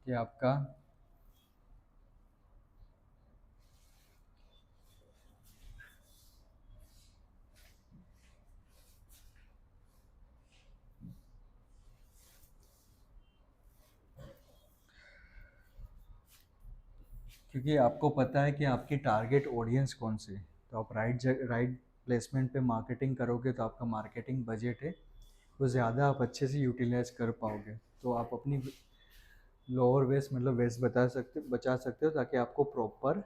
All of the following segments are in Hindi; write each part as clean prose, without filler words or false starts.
कि आपका क्योंकि आपको पता है कि आपकी टारगेट ऑडियंस कौन सी है, तो आप राइट प्लेसमेंट पे मार्केटिंग करोगे तो आपका मार्केटिंग बजट है वो ज़्यादा आप अच्छे से यूटिलाइज कर पाओगे। तो आप अपनी लोअर वेस्ट मतलब वेस्ट बचा सकते हो ताकि आपको प्रॉपर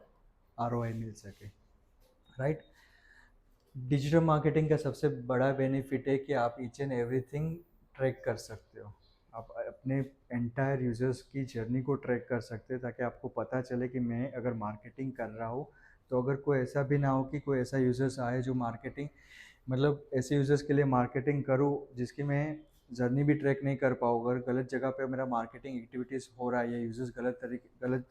आरओआई मिल सके, राइट। डिजिटल मार्केटिंग का सबसे बड़ा बेनिफिट है कि आप ईच एंड एवरीथिंग ट्रैक कर सकते हो। आप अपने एंटायर यूज़र्स की जर्नी को ट्रैक कर सकते हो ताकि आपको पता चले कि मैं अगर मार्केटिंग कर रहा हूँ तो अगर कोई ऐसा भी ना हो कि कोई ऐसा यूज़र्स आए जो मार्केटिंग मतलब ऐसे यूज़र्स के लिए मार्केटिंग करूँ जिसकी मैं जर्नी भी ट्रैक नहीं कर पाऊँ। अगर गलत जगह पे मेरा मार्केटिंग एक्टिविटीज़ हो रहा है या यूज़र्स गलत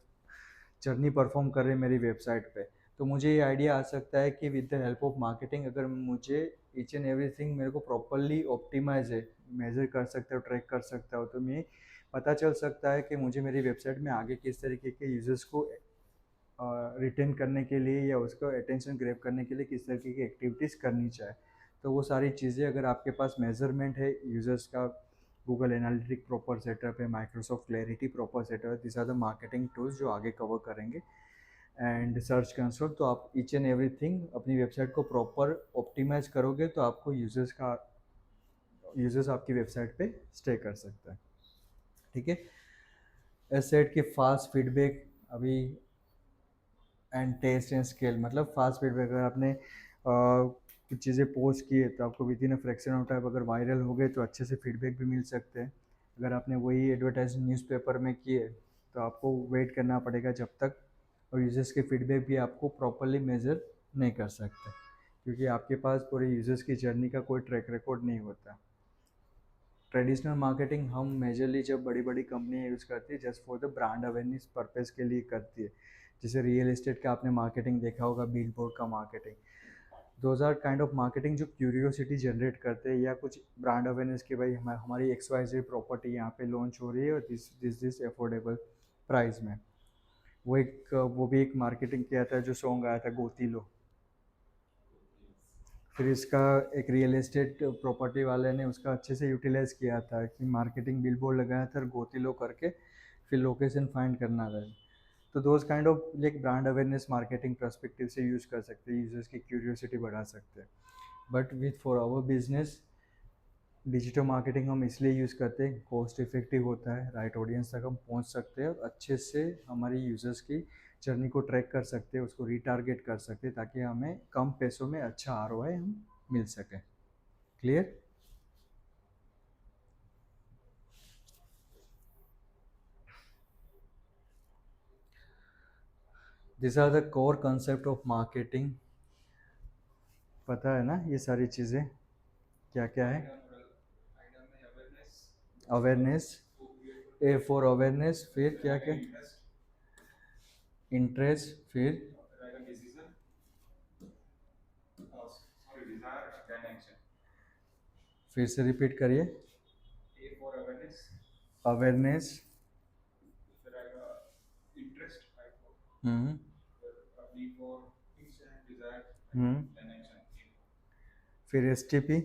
जर्नी परफॉर्म कर रहे हैं मेरी वेबसाइट पे, तो मुझे ये आइडिया आ सकता है कि with the help of marketing अगर मुझे ईच एंड एवरीथिंग मेरे को प्रॉपरली ऑप्टिमाइज है मेजर कर सकते हो ट्रैक कर सकता हो, तो मैं पता चल सकता है कि मुझे मेरी वेबसाइट में आगे किस तरीके के यूज़र्स को रिटेन करने के लिए या उसको अटेंशन ग्रैब करने के लिए किस तरीके की एक्टिविटीज़ करनी चाहिए। तो वो सारी चीज़ें अगर आपके पास मेजरमेंट है यूज़र्स का, गूगल एनालिटिक प्रॉपर सेटअप है, माइक्रोसॉफ्ट क्लैरिटी प्रॉपर सेटअप है, this are the marketing tools जो आगे कवर करेंगे। एंड सर्च कंसोल, तो आप ईच एंड एवरीथिंग अपनी वेबसाइट को प्रॉपर ऑप्टिमाइज करोगे तो आपको यूज़र्स आपकी वेबसाइट पे स्टे कर सकता है, ठीक है। एसेट की फास्ट फीडबैक अभी एंड टेस्ट एंड स्केल, मतलब फास्ट फीडबैक अगर आपने कुछ चीज़ें पोस्ट की है तो आपको with in a fraction of time अगर वायरल हो गए तो अच्छे से फीडबैक भी मिल सकते हैं। अगर आपने वही एडवर्टाइज न्यूज़पेपर में किए तो आपको वेट करना पड़ेगा जब तक, और यूज़र्स के फीडबैक भी आपको प्रॉपरली मेजर नहीं कर सकते क्योंकि आपके पास पूरे यूज़र्स की जर्नी का कोई ट्रैक रिकॉर्ड नहीं होता। ट्रेडिशनल मार्केटिंग हम मेजरली जब बड़ी बड़ी कंपनियाँ यूज़ करती है just for the brand awareness purpose के लिए करती है। जैसे रियल एस्टेट का आपने मार्केटिंग देखा होगा, बिल बोर्ड का marketing, those are kind of marketing जो क्यूरियोसिटी जनरेट करते हैं या कुछ ब्रांड अवेयरनेस की भाई हमारी एक्स वाई जेड प्रॉपर्टी यहाँ पे लॉन्च हो रही है और दिस अफोर्डेबल प्राइस में। वो भी एक मार्केटिंग किया था जो सॉन्ग आया था गोती लो। फिर इसका एक रियल एस्टेट प्रॉपर्टी वाले ने उसका अच्छे से यूटिलाइज किया था कि मार्केटिंग बिलबोर्ड लगाया था और गोती लो करके फिर लोकेशन फाइंड करना रहे। तो those kind of like brand awareness marketing perspective से यूज़ कर सकते हैं, यूजर्स की क्यूरियोसिटी बढ़ा सकते हैं। But with for our business digital marketing हम इसलिए यूज़ करते हैं, कॉस्ट इफेक्टिव होता है, राइट ऑडियंस तक हम पहुंच सकते हैं और अच्छे से हमारी यूज़र्स की जर्नी को ट्रैक कर सकते हैं, उसको रीटारगेट कर सकते हैं ताकि हमें कम पैसों में अच्छा आरओआई हम मिल सके। Clear? This are the core concept of marketing. पता है ना ये सारी चीज़ें क्या क्या है? अवेयरनेस, ए फॉर अवेयरनेस, फिर क्या क्या? इंटरेस्ट, फिर से रिपीट करिए। अवेयरनेस, हम्म हम्म, फिर S T P,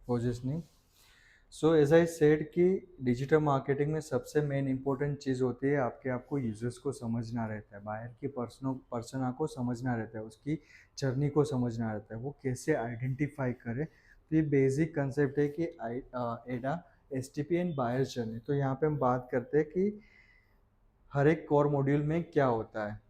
positioning. So as I said कि डिजिटल मार्केटिंग में सबसे मेन इंपॉर्टेंट चीज़ होती है आपके आपको यूजर्स को समझना रहता है, बाहर की पर्सना को समझना रहता है, उसकी जर्नी को समझना रहता है, वो कैसे आइडेंटिफाई करे। तो ये बेसिक कंसेप्ट है कि एडा S T P and buyers journey. तो यहाँ पे हम बात करते हैं कि हर एक कोर मॉड्यूल में क्या होता है।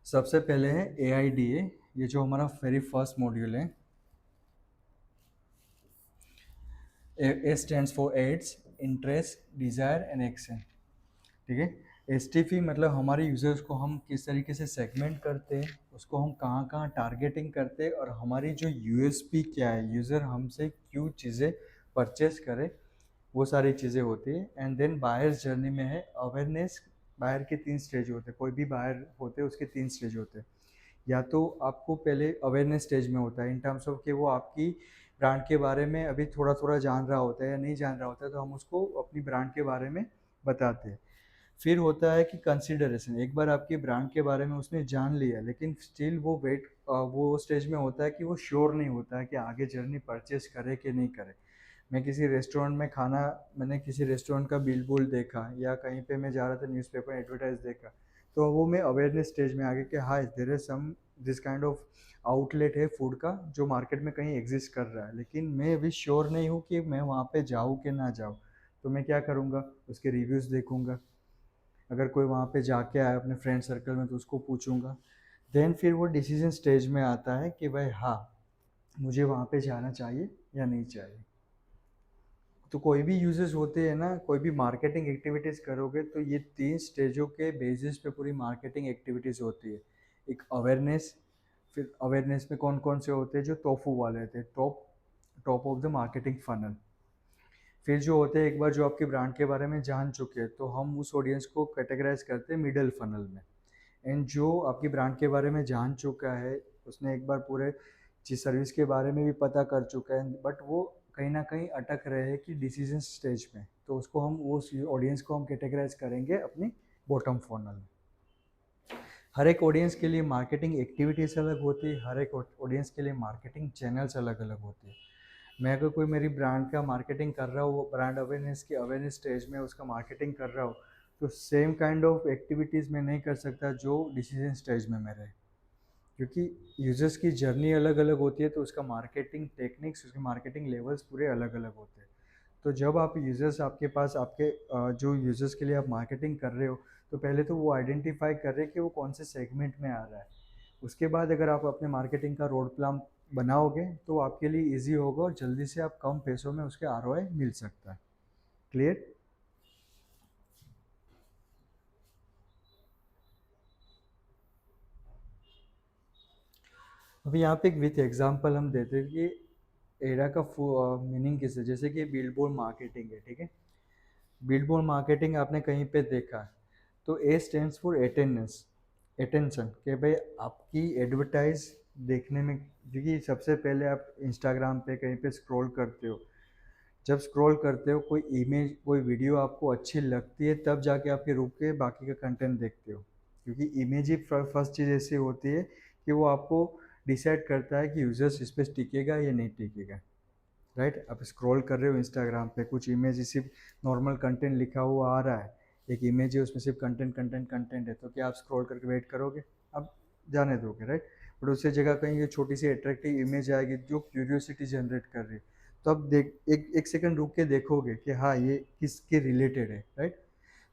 सबसे पहले है ए आई डी ए, ये जो हमारा वेरी फर्स्ट मॉड्यूल है। A stands for ads, interest, desire and action, ठीक है। एस टी पी मतलब हमारे यूज़र्स को हम किस तरीके से सेगमेंट करते हैं, उसको हम कहाँ कहाँ टारगेटिंग करते हैं और हमारी जो यू एस पी क्या है, यूज़र हमसे क्यों चीज़ें परचेस करे, वो सारी चीज़ें होती है। एंड देन बायर्स जर्नी में है अवेयरनेस, बायर के 3 स्टेज होते हैं, कोई भी बायर होते हैं उसके 3 स्टेज होते हैं। या तो आपको पहले अवेयरनेस स्टेज में होता है इन टर्म्स ऑफ कि वो आपकी ब्रांड के बारे में अभी थोड़ा-थोड़ा जान रहा होता है या नहीं जान रहा होता है, तो हम उसको अपनी ब्रांड के बारे में बताते हैं। फिर होता है कि कंसिडरेशन, एक बार आपकी ब्रांड के बारे में उसने जान लिया लेकिन स्टिल वो स्टेज में होता है कि वो श्योर नहीं होता है कि आगे जर्नी परचेस करे कि नहीं करे। मैंने किसी रेस्टोरेंट का बिल देखा या कहीं पे मैं जा रहा था न्यूज़पेपर एडवर्टाइज देखा, तो वो मैं अवेयरनेस स्टेज में आ गया कि हाँ there is some this kind of outlet है फूड का जो मार्केट में कहीं एग्जिस्ट कर रहा है, लेकिन मैं अभी श्योर नहीं हूँ कि मैं वहाँ पे जाऊँ कि ना जाऊँ। तो मैं क्या करूँगा, उसके रिव्यूज़ देखूँगा, अगर कोई वहाँ पे जाके आया अपने फ्रेंड सर्कल में तो उसको पूछूंगा। देन फिर वो डिसीजन स्टेज में आता है कि भाई हाँ मुझे वहाँ पे जाना चाहिए या नहीं चाहिए। तो कोई भी यूजेस होते हैं ना, कोई भी मार्केटिंग एक्टिविटीज़ करोगे तो ये 3 स्टेजों के बेसिस पे पूरी मार्केटिंग एक्टिविटीज़ होती है। एक अवेयरनेस, फिर अवेयरनेस में कौन कौन से होते हैं, जो टॉफू वाले होते हैं, top top of the marketing funnel. फिर जो होते हैं एक बार जो आपकी ब्रांड के बारे में जान चुके हैं तो हम उस ऑडियंस को कैटेगराइज करते हैं मिडल फनल में। एंड जो आपकी ब्रांड के बारे में जान चुका है, उसने एक बार पूरे चीज सर्विस के बारे में भी पता कर चुका है, बट वो कहीं ना कहीं अटक रहे हैं कि डिसीजन स्टेज में, तो उसको हम वो ऑडियंस को हम कैटेगराइज करेंगे अपनी बॉटम फनल में। हर एक ऑडियंस के लिए मार्केटिंग एक्टिविटीज़ अलग होती है, हर एक ऑडियंस के लिए मार्केटिंग चैनल्स अलग अलग होती है। मैं अगर कोई मेरी ब्रांड का मार्केटिंग कर रहा हूँ, वो ब्रांड अवेयरनेस की अवेयरनेस स्टेज में उसका मार्केटिंग कर रहा हूँ, तो सेम काइंड ऑफ एक्टिविटीज़ मैं नहीं कर सकता जो डिसीजन स्टेज में मेरे, क्योंकि यूजर्स की जर्नी अलग अलग होती है, तो उसका मार्केटिंग टेक्निक्स, उसके मार्केटिंग लेवल्स पूरे अलग अलग होते हैं। तो जब आप यूजर्स आपके पास आपके जो यूजर्स के लिए आप मार्केटिंग कर रहे हो, तो पहले तो वो आइडेंटिफाई कर रहे हैं कि वो कौन से सेगमेंट में आ रहा है। उसके बाद अगर आप अपने मार्केटिंग का रोड प्लान बनाओगे तो आपके लिए इजी होगा और जल्दी से आप कम पैसों में उसके आरओआई मिल सकता है। क्लियर? अभी यहाँ पे एक विथ एग्जांपल हम देते हैं कि एरा का मीनिंग किस है। जैसे कि बिलबोर्ड मार्केटिंग है, ठीक है। बिलबोर्ड मार्केटिंग आपने कहीं पे देखा, तो ए स्टैंड्स फॉर अटेंडेंस, अटेंशन, कि भाई आपकी एडवर्टाइज देखने में, क्योंकि सबसे पहले आप इंस्टाग्राम पे कहीं पे स्क्रॉल करते हो, जब स्क्रॉल करते हो कोई इमेज कोई वीडियो आपको अच्छी लगती है तब जाके आपके रुक के बाकी का कंटेंट देखते हो, क्योंकि इमेज ही फर्स्ट चीज़ ऐसी होती है कि वो आपको डिसाइड करता है कि यूजर्स इस पर टिकेगा या नहीं टिकेगा। राइट, आप स्क्रॉल कर रहे हो इंस्टाग्राम पे, कुछ इमेज सिर्फ नॉर्मल कंटेंट लिखा हुआ आ रहा है, एक इमेज है उसमें सिर्फ कंटेंट कंटेंट कंटेंट है, तो क्या आप स्क्रॉल करके वेट करोगे? आप जाने दोगे, राइट। बट उससे जगह कहीं ये छोटी सी अट्रैक्टिव इमेज आएगी जो क्यूरियोसिटी जनरेट कर रही है, तो आप देख एक एक सेकंड रुक के देखोगे कि हाँ ये किसके रिलेटेड है, राइट।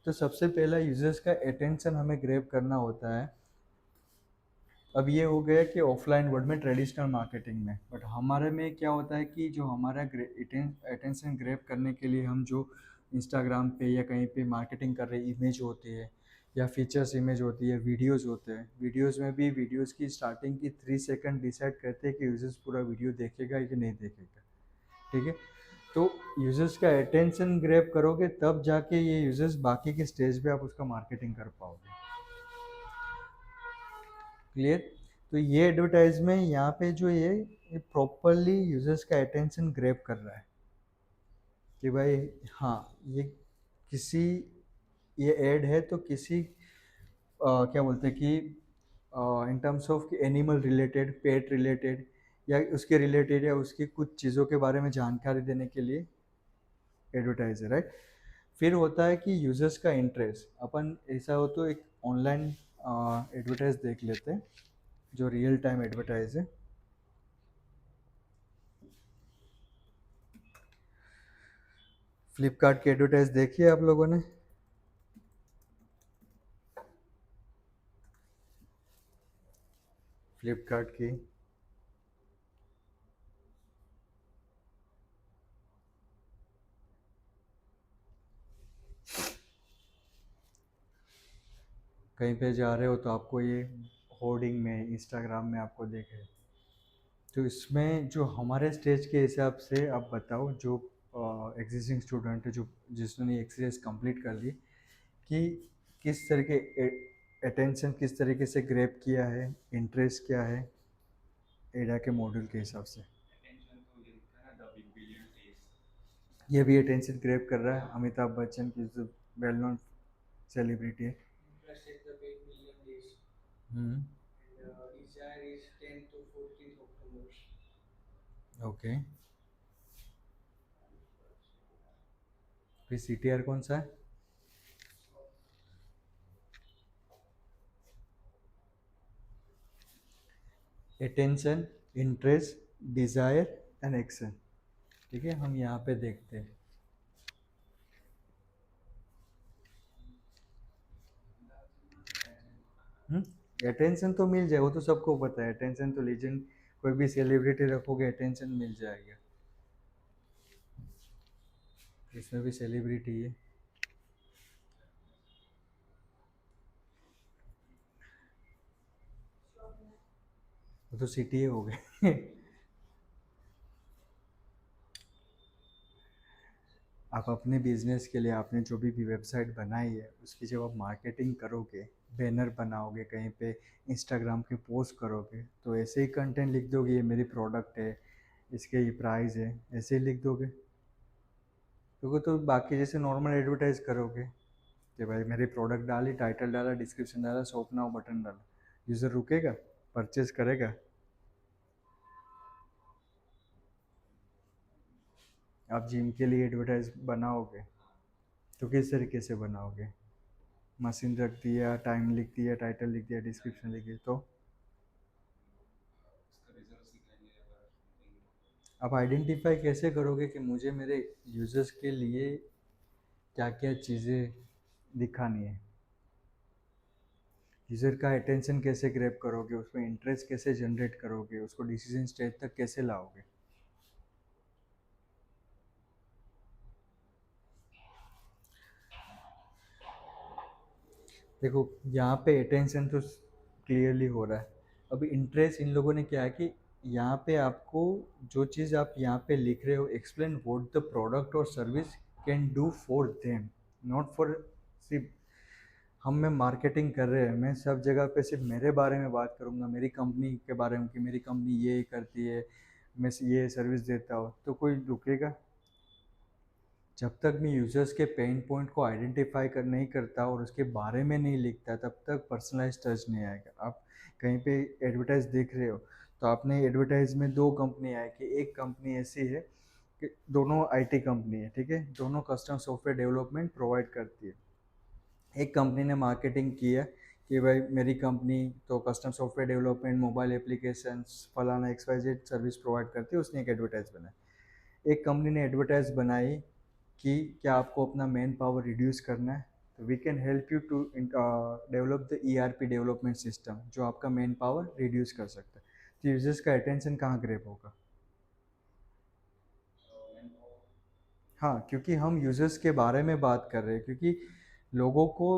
तो सबसे पहला यूजर्स का अटेंशन हमें ग्रैब करना होता है। अब ये हो गया कि ऑफलाइन वर्ल्ड में ट्रेडिशनल मार्केटिंग में, बट हमारे में क्या होता है कि जो हमारा अटेंशन ग्रैब करने के लिए हम जो इंस्टाग्राम पे या कहीं पे मार्केटिंग कर रहे इमेज होती है या फीचर्स इमेज होती है, वीडियोस होते हैं, वीडियोस में भी वीडियोस की स्टार्टिंग की 3 सेकंड डिसाइड करते हैं कि यूजर्स पूरा वीडियो देखेगा कि नहीं देखेगा, ठीक है। तो यूजर्स का अटेंशन ग्रैब करोगे तब जाके ये यूजर्स बाकी के स्टेज पे आप उसका मार्केटिंग कर पाओगे। क्लियर? तो ये एडवर्टाइजमेंट यहाँ पे जो ये प्रॉपरली यूजर्स का अटेंशन ग्रैब कर रहा है कि भाई हाँ ये किसी ये ऐड है तो किसी क्या बोलते हैं कि in terms of animal related, pet related या उसके रिलेटेड या उसकी कुछ चीज़ों के बारे में जानकारी देने के लिए एडवर्टाइज है, राइट। फिर होता है कि यूजर्स का इंटरेस्ट, अपन ऐसा हो तो एक ऑनलाइन एडवर्टाइज देख लेते हैं जो रियल टाइम एडवर्टाइज है। फ्लिपकार्ट की एडवर्टाइज देखी है आप लोगों ने? फ्लिपकार्ट की कहीं पे जा रहे हो तो आपको ये होर्डिंग में इंस्टाग्राम में आपको देखे। तो इसमें जो हमारे स्टेज के हिसाब से आप बताओ, जो एग्जिस्टिंग स्टूडेंट है जो जिसने एक्सपीरियंस कंप्लीट कर ली, कि किस तरह के अटेंशन किस तरीके से ग्रैब किया है, इंटरेस्ट क्या है एडा के मॉड्यूल के हिसाब से। ये भी अटेंशन ग्रैब कर रहा है, अमिताभ बच्चन की जो वेल नोन सेलिब्रिटी है। हम्म। ओके। फिर CTR कौन सा है? Attention, interest, desire and action. ठीक है, हम यहाँ पे देखते हैं। अटेंशन तो मिल जाए, वो तो सबको पता है, अटेंशन तो लीजेंड, कोई भी सेलिब्रिटी रखोगे अटेंशन मिल जाएगा। इसमें भी सेलिब्रिटी है। वो तो CTA हो गए। आप अपने बिजनेस के लिए आपने जो भी वेबसाइट बनाई है उसकी जब आप मार्केटिंग करोगे, बैनर बनाओगे, कहीं पे इंस्टाग्राम पे पोस्ट करोगे, तो ऐसे ही कंटेंट लिख दोगे, ये मेरी प्रोडक्ट है, इसके ये प्राइस है, ऐसे ही लिख दोगे। क्योंकि तो बाकी जैसे नॉर्मल एडवर्टाइज करोगे कि भाई मेरी प्रोडक्ट डाली, टाइटल डाला, डिस्क्रिप्शन डाला, शॉप नाउ बटन डाला, यूज़र रुकेगा, परचेज करेगा। आप जिम के लिए एडवर्टाइज बनाओगे तो किस तरीके से बनाओगे? मशीन रख दिया, टाइम लिख दिया, टाइटल लिख दिया, डिस्क्रिप्शन लिख दिया, तो आप आइडेंटिफाई कैसे करोगे कि मुझे मेरे यूजर्स के लिए क्या क्या चीज़ें दिखानी है? यूज़र का अटेंशन कैसे ग्रैब करोगे, उसमें इंटरेस्ट कैसे जनरेट करोगे, उसको डिसीजन स्टेज तक कैसे लाओगे? देखो, यहाँ पे अटेंशन तो क्लियरली हो रहा है। अभी इंटरेस्ट इन लोगों ने क्या है कि यहाँ पे आपको जो चीज़ आप यहाँ पे लिख रहे हो, एक्सप्लेन व्हाट द प्रोडक्ट और service can do for them, not for सिर्फ हम में मार्केटिंग कर रहे हैं, मैं सब जगह पे सिर्फ मेरे बारे में बात करूँगा, मेरी कंपनी के बारे में कि मेरी कंपनी ये करती है, मैं ये सर्विस देता हूँ, तो कोई रुकेगा? जब तक मैं यूज़र्स के पेन पॉइंट को आइडेंटिफाई कर नहीं करता और उसके बारे में नहीं लिखता, तब तक पर्सनलाइज टच नहीं आएगा। आप कहीं पे एडवर्टाइज देख रहे हो, तो आपने एडवर्टाइज में दो कंपनी आए कि एक कंपनी ऐसी है कि दोनों IT कंपनी है, ठीक है, दोनों कस्टम सॉफ्टवेयर डेवलपमेंट प्रोवाइड करती है। एक कंपनी ने मार्केटिंग किया कि भाई मेरी कंपनी तो custom software development, mobile applications, फलाना XYZ सर्विस प्रोवाइड करती है, उसने एक एडवर्टाइज बनाया। एक कंपनी ने एडवर्टाइज बनाई कि क्या आपको अपना मैन पावर रिड्यूस करना है, तो we can help you to develop the ERP development system जो आपका मैन पावर रिड्यूस कर सकता है। तो यूजर्स का अटेंशन कहाँ ग्रैब होगा? हाँ, क्योंकि हम यूजर्स के बारे में बात कर रहे हैं, क्योंकि लोगों को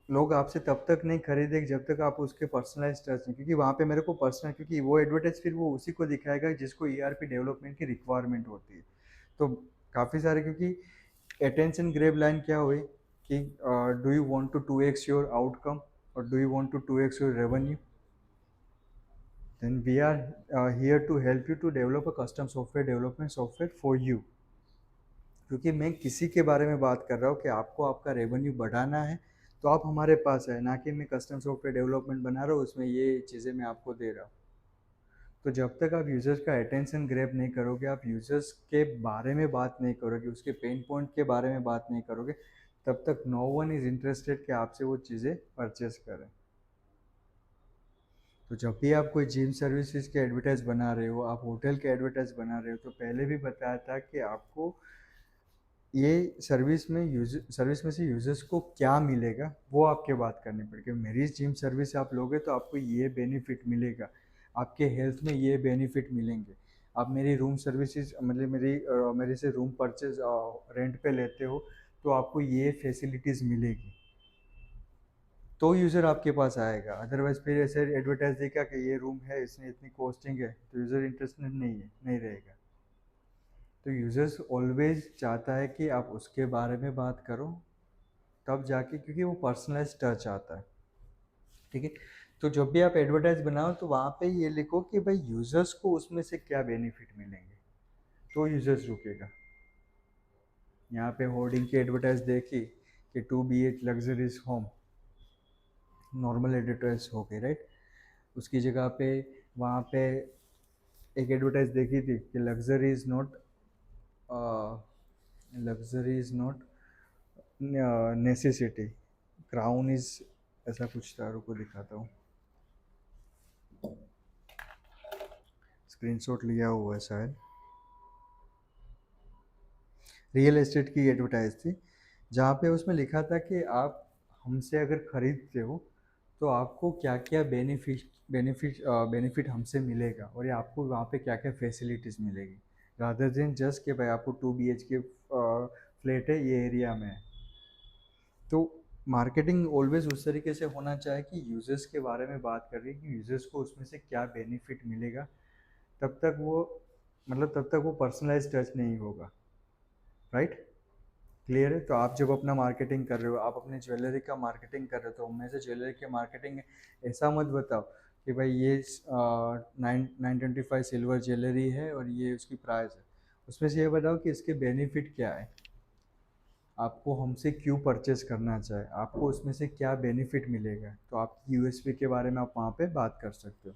लोग आपसे तब तक नहीं खरीदेंगे जब तक आप उसके पर्सनलाइज टच नहीं, क्योंकि वहाँ पे मेरे को पर्सनल, क्योंकि वो एडवर्टाइज फिर वो उसी को दिखाएगा जिसको ERP डेवलपमेंट की रिक्वायरमेंट होती है। तो काफ़ी सारे, क्योंकि अटेंशन ग्रेब लाइन क्या हुई कि do you want to 2x your outcome और do you want to 2x your revenue, then we are here to help you to develop a custom software development software for you. क्योंकि मैं किसी के बारे में बात कर रहा हूँ कि आपको आपका रेवेन्यू बढ़ाना है, तो आप हमारे पास है, ना कि मैं कस्टम सॉफ्टवेयर डेवलपमेंट बना रहा हूँ उसमें ये चीज़ें मैं आपको दे रहा हूँ। तो जब तक आप यूज़र्स का अटेंशन ग्रैब नहीं करोगे, आप यूज़र्स के बारे में बात नहीं करोगे, उसके पेन पॉइंट के बारे में बात नहीं करोगे, तब तक नो वन इज़ इंटरेस्टेड कि आपसे वो चीज़ें परचेस करें। तो जब भी आप कोई जिम सर्विसेज के एडवर्टाइज बना रहे हो, आप होटल के एडवर्टाइज बना रहे हो, तो पहले भी बताया था कि आपको ये सर्विस में से यूजर्स को क्या मिलेगा वो आपके बात करनी पड़ेगी। मेरी जिम सर्विस आप लोगे तो आपको ये बेनिफिट मिलेगा, आपके हेल्थ में ये बेनिफिट मिलेंगे। आप मेरी रूम सर्विसेज मतलब मेरे से रूम परचेज रेंट पे लेते हो तो आपको ये फैसिलिटीज़ मिलेगी, तो यूज़र आपके पास आएगा। अदरवाइज फिर ऐसे एडवर्टाइज देगा कि ये रूम है, इसमें इतनी कॉस्टिंग है, तो यूज़र इंटरेस्टेड नहीं है, नहीं रहेगा। तो यूज़र्स ऑलवेज चाहता है कि आप उसके बारे में बात करो, तब जाके, क्योंकि वो पर्सनलाइज टच आता है, ठीक है। तो जब भी आप एडवर्टाइज बनाओ तो वहाँ पे ये लिखो कि भाई यूज़र्स को उसमें से क्या बेनिफिट मिलेंगे, तो यूज़र्स रुकेगा। यहाँ पे होर्डिंग की एडवर्टाइज देखी कि 2 BH luxuries home, normal advertise हो गई, राइट। उसकी जगह पे वहाँ पे एक एडवर्टाइज देखी थी कि luxury is not necessity, crown is, ऐसा कुछ था, रुको दिखाता हूँ, स्क्रीनशॉट लिया हुआ है शायद। रियल एस्टेट की एडवर्टाइज थी जहाँ पे उसमें लिखा था कि आप हमसे अगर खरीदते हो तो आपको क्या क्या बेनिफिट हमसे मिलेगा, और ये आपको वहाँ पे क्या क्या फैसिलिटीज़ मिलेगी, रादर देन जस्ट कि भाई आपको 2 BH के फ्लैट है ये एरिया में है। तो मार्केटिंग ऑलवेज उस तरीके से होना चाहिए कि यूज़र्स के बारे में बात कर रही है कि यूज़र्स को उसमें से क्या बेनिफिट मिलेगा, तब तक वो, मतलब तब तक वो पर्सनलाइज टच नहीं होगा, राइट। क्लियर है। तो आप जब अपना मार्केटिंग कर रहे हो, आप अपने ज्वेलरी का मार्केटिंग कर रहे हो, तो उनमें से ज्वेलरी की मार्केटिंग ऐसा मत बताओ कि भाई ये 925 सिल्वर ज्वेलरी है और ये उसकी प्राइस है। उसमें से ये बताओ कि इसके बेनिफिट क्या है, आपको हमसे क्यों परचेस करना चाहे, आपको उसमें से क्या बेनिफिट मिलेगा, तो आपकी यूएसपी के बारे में आप वहाँ पे बात कर सकते हो।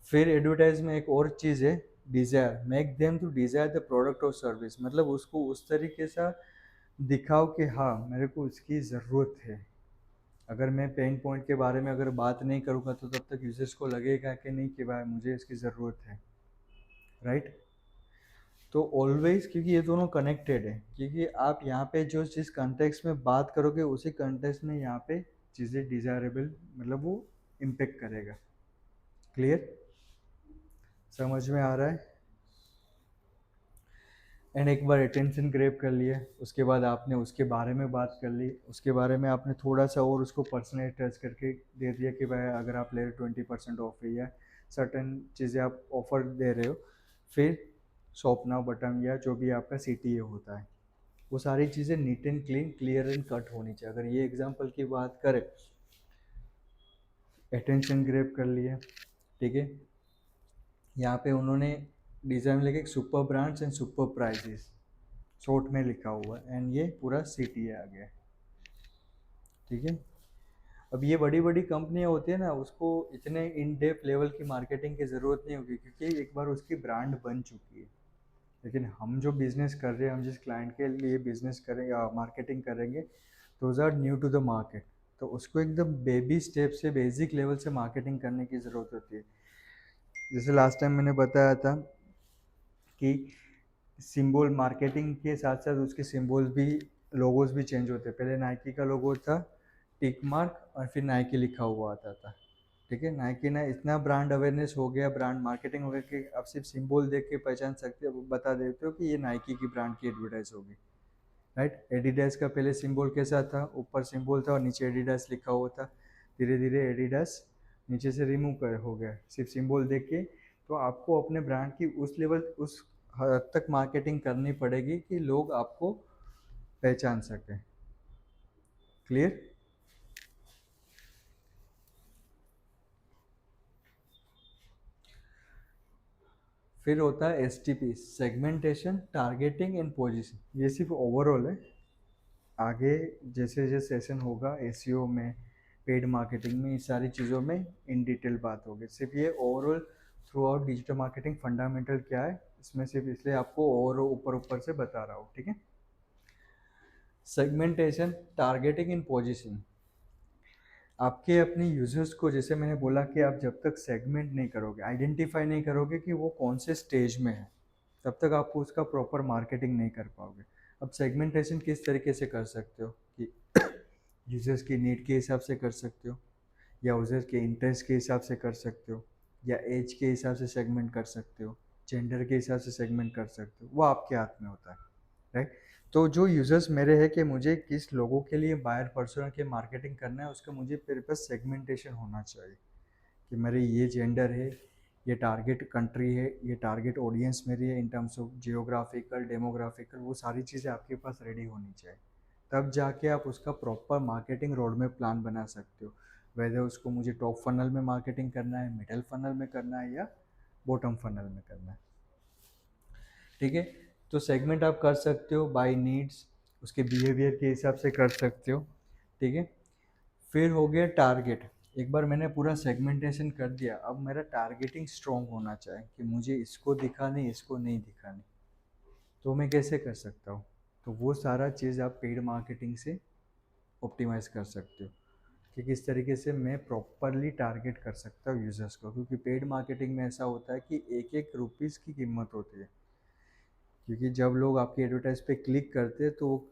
फिर एडवर्टाइज में एक और चीज़ है, desire, make them to desire the product और सर्विस, मतलब उसको उस तरीके से दिखाओ कि हाँ मेरे को उसकी ज़रूरत है। अगर मैं पेन पॉइंट के बारे में अगर बात नहीं करूँगा तो तब तक यूजर्स को लगेगा कि नहीं कि भाई मुझे इसकी ज़रूरत है, राइट। तो ऑलवेज, क्योंकि ये दोनों कनेक्टेड है, क्योंकि आप यहाँ पे जो जिस कंटेक्स्ट में बात करोगे उसी कंटेक्स्ट में यहाँ पे चीज़ें डिज़ायरेबल, मतलब वो इम्पेक्ट करेगा। क्लियर, समझ में आ रहा है। एंड एक बार अटेंशन ग्रैब कर लिया, उसके बाद आपने उसके बारे में बात कर ली, उसके बारे में आपने थोड़ा सा और उसको पर्सनली टच करके दे दिया कि भाई अगर आप ले रहे 20% ऑफ है या सर्टन चीज़ें आप ऑफर दे रहे हो, फिर शॉप नाउ बटन या जो भी आपका CTA होता है, वो सारी चीज़ें neat and clean, clear and cut होनी चाहिए। अगर ये एग्जांपल की बात करें, अटेंशन ग्रैब कर लिया, ठीक है। यहाँ पे उन्होंने डिज़ाइन लेके एक super brands and super prices short में लिखा हुआ है, एंड ये पूरा CTA आ गया, ठीक है। अब ये बड़ी बड़ी कंपनियां होती है ना, उसको इतने इन डेप्थ लेवल की मार्केटिंग की ज़रूरत नहीं होगी, क्योंकि एक बार उसकी ब्रांड बन चुकी है। लेकिन हम जो बिज़नेस कर रहे हैं, हम जिस क्लाइंट के लिए बिज़नेस करेंगे या मार्केटिंग करेंगे, those are new to the market, तो उसको एकदम बेबी स्टेप से, बेसिक लेवल से मार्केटिंग करने की ज़रूरत होती है। जैसे लास्ट टाइम मैंने बताया था कि सिंबल मार्केटिंग के साथ साथ उसके सिंबल्स भी, लोगोस भी चेंज होते हैं। पहले नाइकी का लोगो था टिक मार्क और फिर नाइकी लिखा हुआ आता था, ठीक है। नाइकी ने इतना ब्रांड अवेयरनेस हो गया, ब्रांड मार्केटिंग हो गया कि आप सिर्फ सिंबल देख के पहचान सकते हो, बता देते हो कि ये नाइकी की ब्रांड की एडवर्टाइज होगी, राइट। एडिडास का पहले सिंबल कैसा था, ऊपर सिंबल था और नीचे एडिडास लिखा हुआ था, धीरे धीरे एडिडास नीचे से रिमूव कर हो गया, सिर्फ सिंबल देख के। तो आपको अपने ब्रांड की उस लेवल, उस हद तक मार्केटिंग करनी पड़ेगी कि लोग आपको पहचान सकें। क्लियर। फिर होता है STP, segmentation, targeting and position. ये सिर्फ ओवरऑल है, आगे जैसे जैसे सेशन होगा SEO में, पेड मार्केटिंग में, इस सारी चीज़ों में इन डिटेल बात होगी। सिर्फ ये overall through out digital marketing fundamental क्या है इसमें, सिर्फ इसलिए आपको और ऊपर ऊपर से बता रहा हूँ, ठीक है। सेगमेंटेशन, टारगेटिंग इन पोजीशन, आपके अपने यूजर्स को, जैसे मैंने बोला कि आप जब तक सेगमेंट नहीं करोगे, आइडेंटिफाई नहीं करोगे कि वो कौन से स्टेज में है, तब तक आप उसका प्रॉपर मार्केटिंग नहीं कर पाओगे। अब सेगमेंटेशन किस तरीके से कर सकते हो कि यूजर्स की नीड के हिसाब से कर सकते हो, या यूजर्स के इंटरेस्ट के हिसाब से कर सकते हो, या एज के हिसाब से सेगमेंट कर सकते हो, जेंडर के हिसाब से सेगमेंट कर सकते हो, वो आपके हाथ में होता है, राइट। तो जो यूज़र्स मेरे हैं कि मुझे किस लोगों के लिए बायर पर्सोना के मार्केटिंग करना है, उसका मुझे मेरे पास सेगमेंटेशन होना चाहिए कि मेरे ये जेंडर है, ये टारगेट कंट्री है, ये टारगेट ऑडियंस मेरी है इन टर्म्स ऑफ जियोग्राफिकल, डेमोग्राफिकल, वो सारी चीज़ें आपके पास रेडी होनी चाहिए, तब जाके आप उसका proper marketing road map plan बना सकते हो, वैसे उसको मुझे टॉप फनल में मार्केटिंग करना है, मिडल फनल में करना है, या बॉटम फनल में करना है। ठीक है, तो सेगमेंट आप कर सकते हो बाय नीड्स, उसके बिहेवियर के हिसाब से कर सकते हो। ठीक है, फिर हो गया टारगेट। एक बार मैंने पूरा सेगमेंटेशन कर दिया, अब मेरा टारगेटिंग स्ट्रॉन्ग होना चाहिए कि मुझे इसको दिखानी, इसको नहीं दिखानी। तो मैं कैसे कर सकता हूँ? तो वो सारा चीज़ आप पेड मार्केटिंग से ऑप्टिमाइज़ कर सकते हो कि किस तरीके से मैं प्रॉपरली टारगेट कर सकता हूँ यूज़र्स को, क्योंकि पेड मार्केटिंग में ऐसा होता है कि एक एक रुपीज़ की कीमत होती है। क्योंकि जब लोग आपकी एडवर्टाइज पे क्लिक करते हैं तो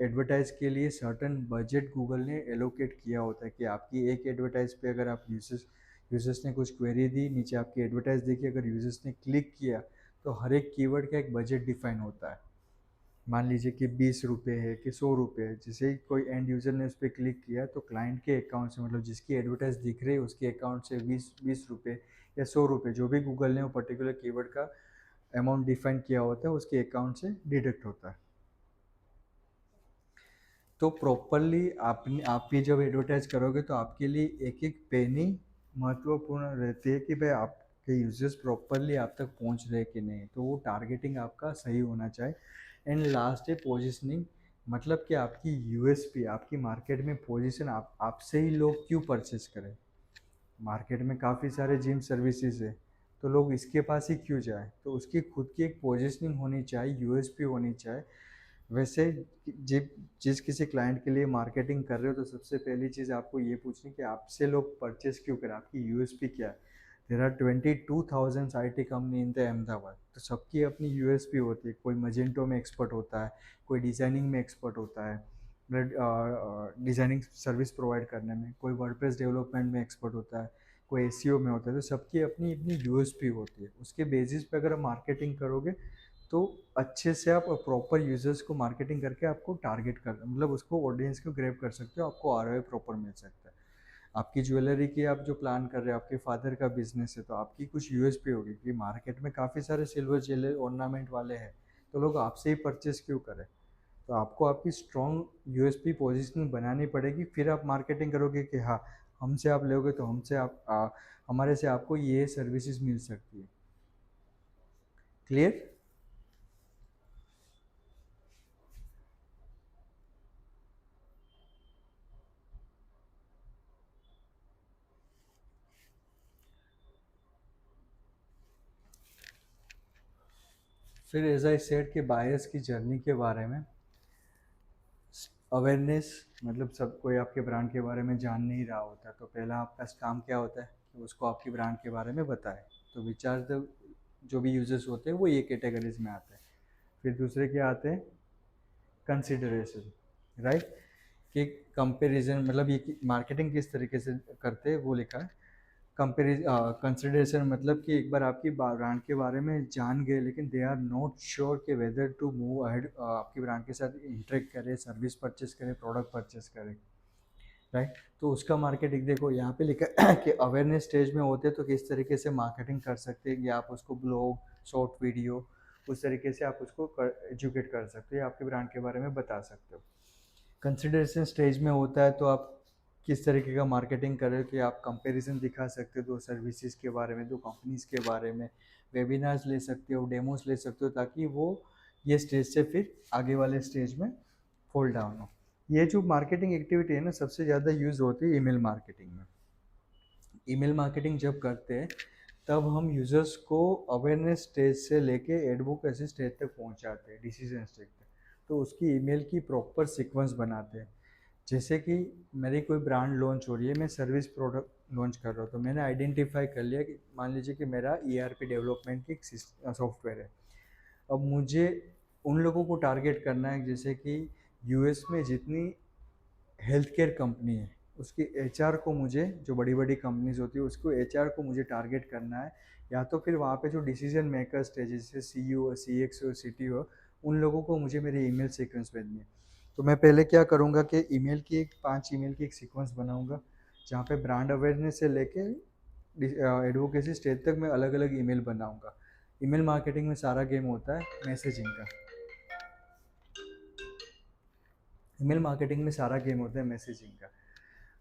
एडवर्टाइज के लिए सर्टन बजट गूगल ने एलोकेट किया होता है कि आपकी एक एडवर्टाइज पे अगर आप यूजर्स ने कुछ क्वेरी दी, नीचे आपकी एडवर्टाइज देखी, अगर यूजर्स ने क्लिक किया तो हर एक कीवर्ड का एक बजट डिफाइन होता है। मान लीजिए कि 20 रुपये है कि 100 रुपये है, जैसे ही कोई एंड यूज़र ने उस पर क्लिक किया तो क्लाइंट के अकाउंट से, मतलब जिसकी एडवर्टाइज दिख रही है उसके अकाउंट से 20 रुपये या 100 रुपये, जो भी गूगल ने वो पर्टिकुलर कीवर्ड का अमाउंट डिफाइन किया होता है, उसके अकाउंट से डिडक्ट होता है। तो प्रॉपरली आप भी जब एडवर्टाइज करोगे तो आपके लिए एक एक पेनी महत्वपूर्ण रहती है कि भाई आपके यूजर्स प्रॉपरली आप तक पहुंच रहे कि नहीं। तो वो टारगेटिंग आपका सही होना चाहिए। एंड लास्ट है पोजिशनिंग, मतलब कि आपकी यूएसपी, आपकी मार्केट में पोजीशन, आपसे ही लोग क्यों परचेस करें। मार्केट में काफ़ी सारे जिम सर्विसेज है, तो लोग इसके पास ही क्यों जाए। तो उसकी खुद की एक पोजीशनिंग होनी चाहिए, यूएसपी होनी चाहिए। वैसे जिस जिस किसी क्लाइंट के लिए मार्केटिंग कर रहे हो तो सबसे पहली चीज़ आपको ये पूछनी कि आपसे लोग परचेस क्यों करें, आपकी यूएसपी क्या है। There are 22,000 IT company in the Ahmedabad, तो सबकी अपनी यूएसपी होती है। कोई मजेंटो में एक्सपर्ट होता है, कोई डिज़ाइनिंग में एक्सपर्ट होता है, डिज़ाइनिंग सर्विस प्रोवाइड करने में, कोई वर्डप्रेस डेवलपमेंट में एक्सपर्ट होता है, कोई एसईओ में होता है। तो सबकी अपनी अपनी यूएसपी होती है। उसके बेसिस पे अगर आप मार्केटिंग करोगे तो अच्छे से आप प्रॉपर यूजर्स को मार्केटिंग करके आपको टारगेट कर, मतलब उसको ऑडियंस को ग्रैब कर सकते हो, आपको आरओआई प्रॉपर मिल सकता है। आपकी ज्वेलरी की आप जो प्लान कर रहे हो, आपके फादर का बिजनेस है, तो आपकी कुछ यूएसपी होगी कि मार्केट में काफ़ी सारे सिल्वर ज्वेलरी ऑर्नामेंट वाले हैं, तो लोग आपसे ही परचेस क्यों करें। तो आपको आपकी स्ट्रॉन्ग यूएसपी पोजीशनिंग बनानी पड़ेगी, फिर आप मार्केटिंग करोगे कि हाँ, हमसे आप लोगे तो हमारे से आपको ये सर्विसेज मिल सकती है। क्लियर? फिर एज आई सेड कि बायर्स की जर्नी के बारे में अवेयरनेस, मतलब सब कोई आपके ब्रांड के बारे में जान नहीं रहा होता, तो पहला आपका काम क्या होता है कि उसको आपकी ब्रांड के बारे में बताए। तो विचार जो भी यूजर्स होते हैं वो ये कैटेगरीज में आते हैं। फिर दूसरे क्या आते हैं, कंसिडरेशन, राइट, कि कंपेरिजन, मतलब ये मार्केटिंग किस तरीके से करते हैं वो लिखा है। कंसिडरेशन मतलब कि एक बार आपकी ब्रांड के बारे में जान गए लेकिन दे आर नॉट श्योर कि वेदर टू मूव अहेड, आपकी ब्रांड के साथ इंटरेक्ट करें, सर्विस परचेस करें, प्रोडक्ट परचेस करें, राइट। तो उसका मार्केटिंग देखो यहाँ पे लिखा है कि अवेयरनेस स्टेज में होते तो किस तरीके से मार्केटिंग कर सकते हैं, कि आप उसको ब्लॉग, शॉर्ट वीडियो, उस तरीके से आप उसको एजुकेट कर सकते हो, आपके ब्रांड के बारे में बता सकते हो। कंसिडरेशन स्टेज में होता है तो आप किस तरीके का मार्केटिंग कर रहे हो कि आप कंपैरिजन दिखा सकते हो दो सर्विसेज के बारे में, दो कंपनीज के बारे में, वेबिनार्स ले सकते हो, डेमोस ले सकते हो, ताकि वो ये स्टेज से फिर आगे वाले स्टेज में फॉल डाउन हो। ये जो मार्केटिंग एक्टिविटी है ना, सबसे ज़्यादा यूज़ होती है ईमेल मार्केटिंग में। ईमेल मार्केटिंग जब करते हैं तब हम यूज़र्स को अवेयरनेस स्टेज से लेके एडवोकेसी स्टेज तक पहुंचाते हैं, डिसीजन स्टेज तक। तो उसकी ईमेल की प्रॉपर सीक्वेंस बनाते हैं। जैसे कि मेरी कोई ब्रांड लॉन्च हो रही है, मैं सर्विस प्रोडक्ट लॉन्च कर रहा हूँ, तो मैंने आइडेंटिफाई कर लिया कि मान लीजिए कि मेरा ईआरपी डेवलपमेंट की एक सॉफ्टवेयर है। अब मुझे उन लोगों को टारगेट करना है, जैसे कि यूएस में जितनी हेल्थ केयर कंपनी है उसकी एचआर को मुझे, जो बड़ी बड़ी कंपनीज होती है उसको एचआर को मुझे टारगेट करना है, या तो फिर वहाँ पे जो डिसीजन मेकर्स थे जैसे सीईओ, सीएक्सओ, सीटीओ, उन लोगों को मुझे मेरी ईमेल सीक्वेंस भेजनी है। तो मैं पहले क्या करूँगा कि ईमेल की एक 5 ईमेल की एक सीक्वेंस बनाऊँगा, जहाँ पे ब्रांड अवेयरनेस से लेके एडवोकेसी स्टेज तक मैं अलग अलग ईमेल बनाऊँगा। ईमेल मार्केटिंग में सारा गेम होता है मैसेजिंग का। ईमेल मार्केटिंग में सारा गेम होता है मैसेजिंग का।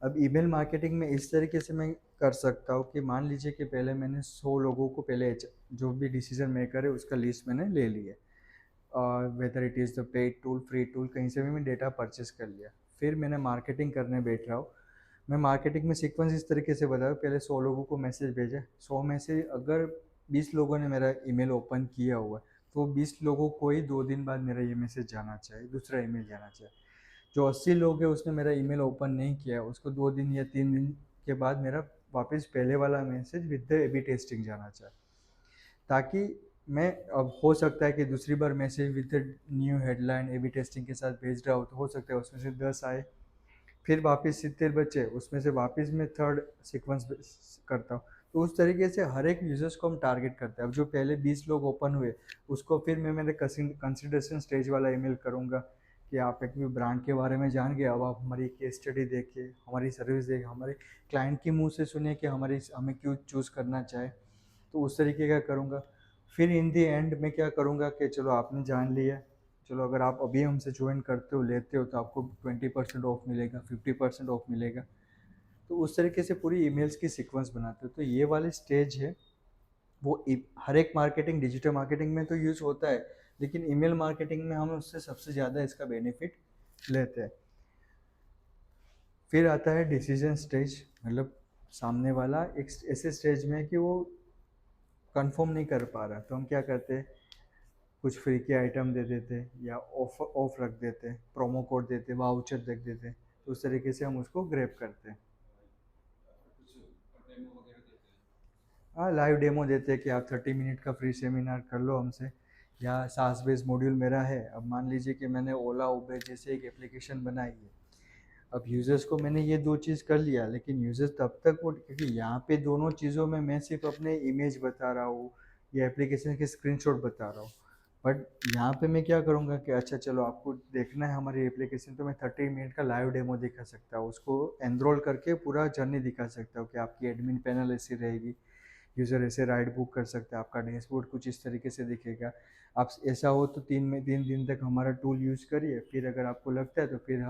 अब ईमेल मार्केटिंग में इस तरीके से मैं कर सकता हूँ कि मान लीजिए कि पहले मैंने 100 लोगों को पहले जो भी डिसीजन मेकर है उसका लिस्ट मैंने ले लिया, whether it is the paid tool free tool कहीं से भी मैं डेटा परचेस कर लिया। फिर मैंने मार्केटिंग करने बैठ रहा हूँ। मैं मार्केटिंग में सीक्वेंस इस तरीके से बताया, पहले 100 लोगों को मैसेज भेजा, 100 में से अगर 20 लोगों ने मेरा ईमेल ओपन किया हुआ है तो 20 लोगों को ही 2 दिन बाद मेरा ये मैसेज जाना चाहिए, दूसरा ईमेल जाना चाहिए। जो 80 लोग हैं उसने मेरा ईमेल ओपन नहीं किया, उसको 2 दिन या 3 दिन के बाद मेरा वापस पहले वाला message with the A B testing जाना चाहिए, ताकि मैं, अब हो सकता है कि दूसरी बार message with the new headline AB testing के साथ भेज रहा हूँ तो हो सकता है उसमें से 10 आए, फिर वापस 70 बचे, उसमें से वापस मैं थर्ड सीक्वेंस करता हूँ। तो उस तरीके से हर एक यूजर्स को हम टारगेट करते हैं। अब जो पहले 20 लोग ओपन हुए उसको फिर मैं मेरे कंसिडरेशन स्टेज वाला ईमेल करूँगा कि आप एक भी ब्रांड के बारे में जान गए, अब आप हमारी केस स्टडी देखिए, हमारी सर्विस देखिए, हमारे क्लाइंट के मुंह से सुनिए कि हमें क्यों चूज़ करना चाहे। तो उस तरीके का करूँगा। फिर इन दी एंड मैं क्या करूँगा कि चलो आपने जान लिया, चलो अगर आप अभी हमसे ज्वाइन करते हो लेते हो तो आपको 20% ऑफ मिलेगा, 50% ऑफ मिलेगा। तो उस तरीके से पूरी ईमेल्स की सीक्वेंस बनाते हो। तो ये वाली स्टेज है वो हर एक मार्केटिंग, डिजिटल मार्केटिंग में तो यूज़ होता है, लेकिन ईमेल मार्केटिंग में हम उससे सबसे ज़्यादा इसका बेनिफिट लेते हैं। फिर आता है डिसीजन स्टेज, मतलब सामने वाला एक ऐसे स्टेज में कि वो कंफर्म नहीं कर पा रहा, तो हम क्या करते हैं, कुछ फ्री के आइटम दे देते या ऑफ रख देते, प्रोमो कोड देते, वाउचर देख देते, तो उस तरीके से हम उसको ग्रैब करते हैं। हाँ, लाइव डेमो देते हैं कि आप 30 मिनट का फ्री सेमिनार कर लो हमसे। या सास बेस्ड मॉड्यूल मेरा है, अब मान लीजिए कि मैंने ओला उबेर जैसे एक एप्लीकेशन बनाई है, अब यूज़र्स को मैंने ये 2 चीज़ कर लिया, लेकिन यूज़र्स तब तक वो, क्योंकि यहाँ पे दोनों चीज़ों में मैं सिर्फ अपने इमेज बता रहा हूँ या एप्लीकेशन के स्क्रीनशॉट बता रहा हूँ, बट यहाँ पे मैं क्या करूँगा कि अच्छा चलो आपको देखना है हमारी एप्लीकेशन, तो मैं 30 मिनट का लाइव डेमो दिखा सकता हूँ, उसको एनरोल करके पूरा जर्नी दिखा सकता हूँ कि आपकी एडमिन पैनल ऐसी रहेगी, यूज़र ऐसे राइड बुक कर सकते हैं, आपका डैशबोर्ड कुछ इस तरीके से दिखेगा। आप ऐसा हो तो 3 दिन तक हमारा टूल यूज़ करिए, फिर अगर आपको लगता है तो फिर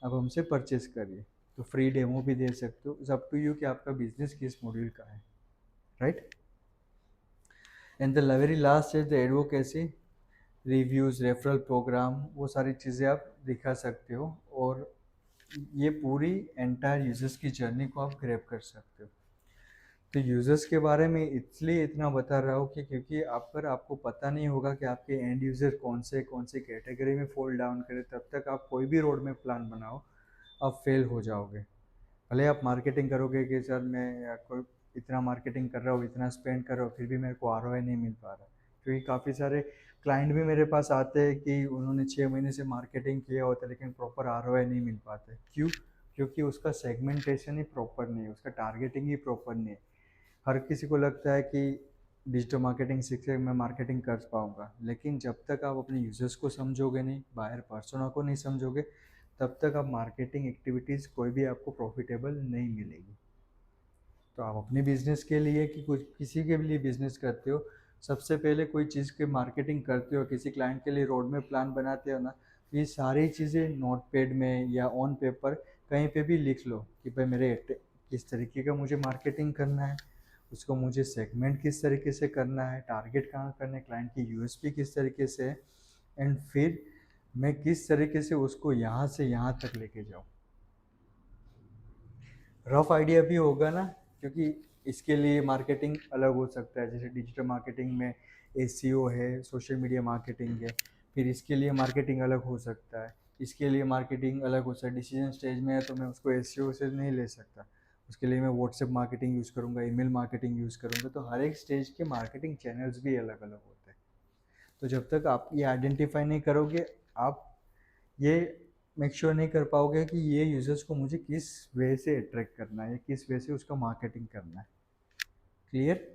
अब हमसे परचेस करिए। तो फ्री डेमो भी दे सकते हो, इट्स अप टू यू कि आपका बिजनेस किस मॉड्यूल का है, right. And the very last is the advocacy, reviews, referral program, वो सारी चीज़ें आप दिखा सकते हो, और ये पूरी एंटायर यूजर्स की जर्नी को आप ग्रैब कर सकते हो। तो यूज़र्स के बारे में इसलिए इतना बता रहा हूँ कि क्योंकि अगर आपको पता नहीं होगा कि आपके एंड यूज़र कौन से कैटेगरी में फॉल डाउन करे, तब तक आप कोई भी रोड मैप प्लान बनाओ, आप फेल हो जाओगे। भले आप मार्केटिंग करोगे कि सर मैं कोई इतना मार्केटिंग कर रहा हूँ, इतना स्पेंड कर रहा हूँ, फिर भी मेरे को आरओआई नहीं मिल पा रहा, क्योंकि काफ़ी सारे क्लाइंट भी मेरे पास आते हैं कि उन्होंने 6 महीने से मार्केटिंग किया होता है लेकिन प्रॉपर आरओआई नहीं मिल पाते। क्यों? क्योंकि उसका सेगमेंटेशन ही प्रॉपर नहीं है, उसका टारगेटिंग ही प्रॉपर नहीं है। हर किसी को लगता है कि डिजिटल मार्केटिंग सीख के मैं मार्केटिंग कर पाऊँगा, लेकिन जब तक आप अपने यूज़र्स को समझोगे नहीं, बायर पर्सोना को नहीं समझोगे, तब तक आप मार्केटिंग एक्टिविटीज़ कोई भी आपको प्रॉफिटेबल नहीं मिलेगी। तो आप अपने बिजनेस के लिए कि कुछ किसी के लिए बिजनेस करते हो, सबसे पहले कोई चीज़ की मार्केटिंग करते हो, किसी क्लाइंट के लिए रोड में प्लान बनाते हो ना, तो ये सारी चीज़ें नोट पैड में या ऑन पेपर कहीं पे भी लिख लो कि भाई किस तरीके का मुझे मार्केटिंग करना है, उसको मुझे सेगमेंट किस तरीके से करना है, टारगेट कहाँ करना है, क्लाइंट की यूएसपी किस तरीके से है, एंड फिर मैं किस तरीके से उसको यहाँ से यहाँ तक लेके जाऊँ। रफ आइडिया भी होगा ना, क्योंकि इसके लिए मार्केटिंग अलग हो सकता है, जैसे डिजिटल मार्केटिंग में एसईओ है, सोशल मीडिया मार्केटिंग है, फिर इसके लिए मार्केटिंग अलग हो सकता है, इसके लिए मार्केटिंग अलग हो सकता है। डिसीजन स्टेज में है तो मैं उसको एसईओ से नहीं ले सकता, उसके लिए मैं व्हाट्सएप मार्केटिंग यूज़ करूँगा, ईमेल मार्केटिंग यूज़ करूँगा, तो हर एक स्टेज के मार्केटिंग चैनल्स भी अलग अलग होते हैं। तो जब तक आप ये आइडेंटिफाई नहीं करोगे, आप ये मेक श्योर नहीं कर पाओगे कि ये यूज़र्स को मुझे किस वे से अट्रैक्ट करना है या किस वे से उसका मार्केटिंग करना है। क्लियर?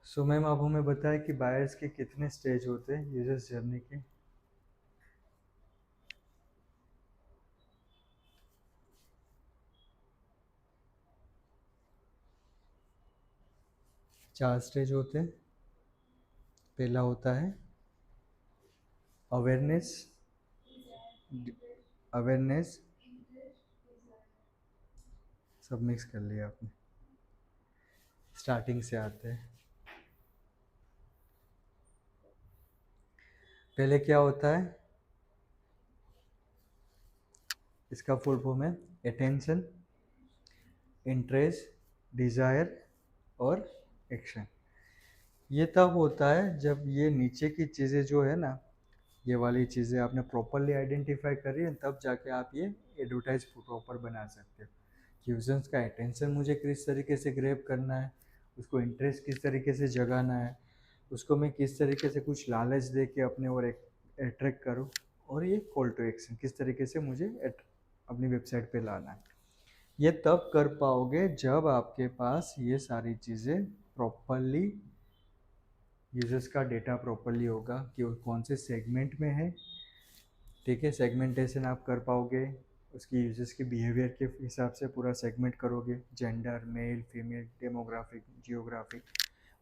सो मैम अब हमें बताया कि बायर्स के कितने स्टेज होते हैं यूजर्स जर्नी के। 4 स्टेज होते हैं। पहला होता है अवेयरनेस, अवेयरनेस, सब मिक्स कर लिया आपने। स्टार्टिंग से आते हैं। पहले क्या होता है, इसका फुल फॉर्म है अटेंशन, इंटरेस्ट, डिज़ायर और एक्शन। ये तब होता है जब ये नीचे की चीज़ें जो है ना, ये वाली चीज़ें आपने प्रॉपरली आइडेंटिफाई करी है, तब जाके आप ये एडवर्टाइज प्रॉपर बना सकते हो। यूजर्स का अटेंशन मुझे किस तरीके से ग्रैब करना है, उसको इंटरेस्ट किस तरीके से जगाना है, उसको मैं किस तरीके से कुछ लालच दे के अपने और अट्रैक्ट करूँ, और ये कॉल टू एक्शन किस तरीके से मुझे अपनी वेबसाइट पे लाना है। ये तब कर पाओगे जब आपके पास ये सारी चीज़ें प्रॉपरली, यूजर्स का डेटा प्रॉपरली होगा कि वो कौन से सेगमेंट में है। ठीक है, सेगमेंटेशन आप कर पाओगे, उसकी यूजर्स के बिहेवियर के हिसाब से पूरा सेगमेंट करोगे, gender, male, female, demographic, geographic.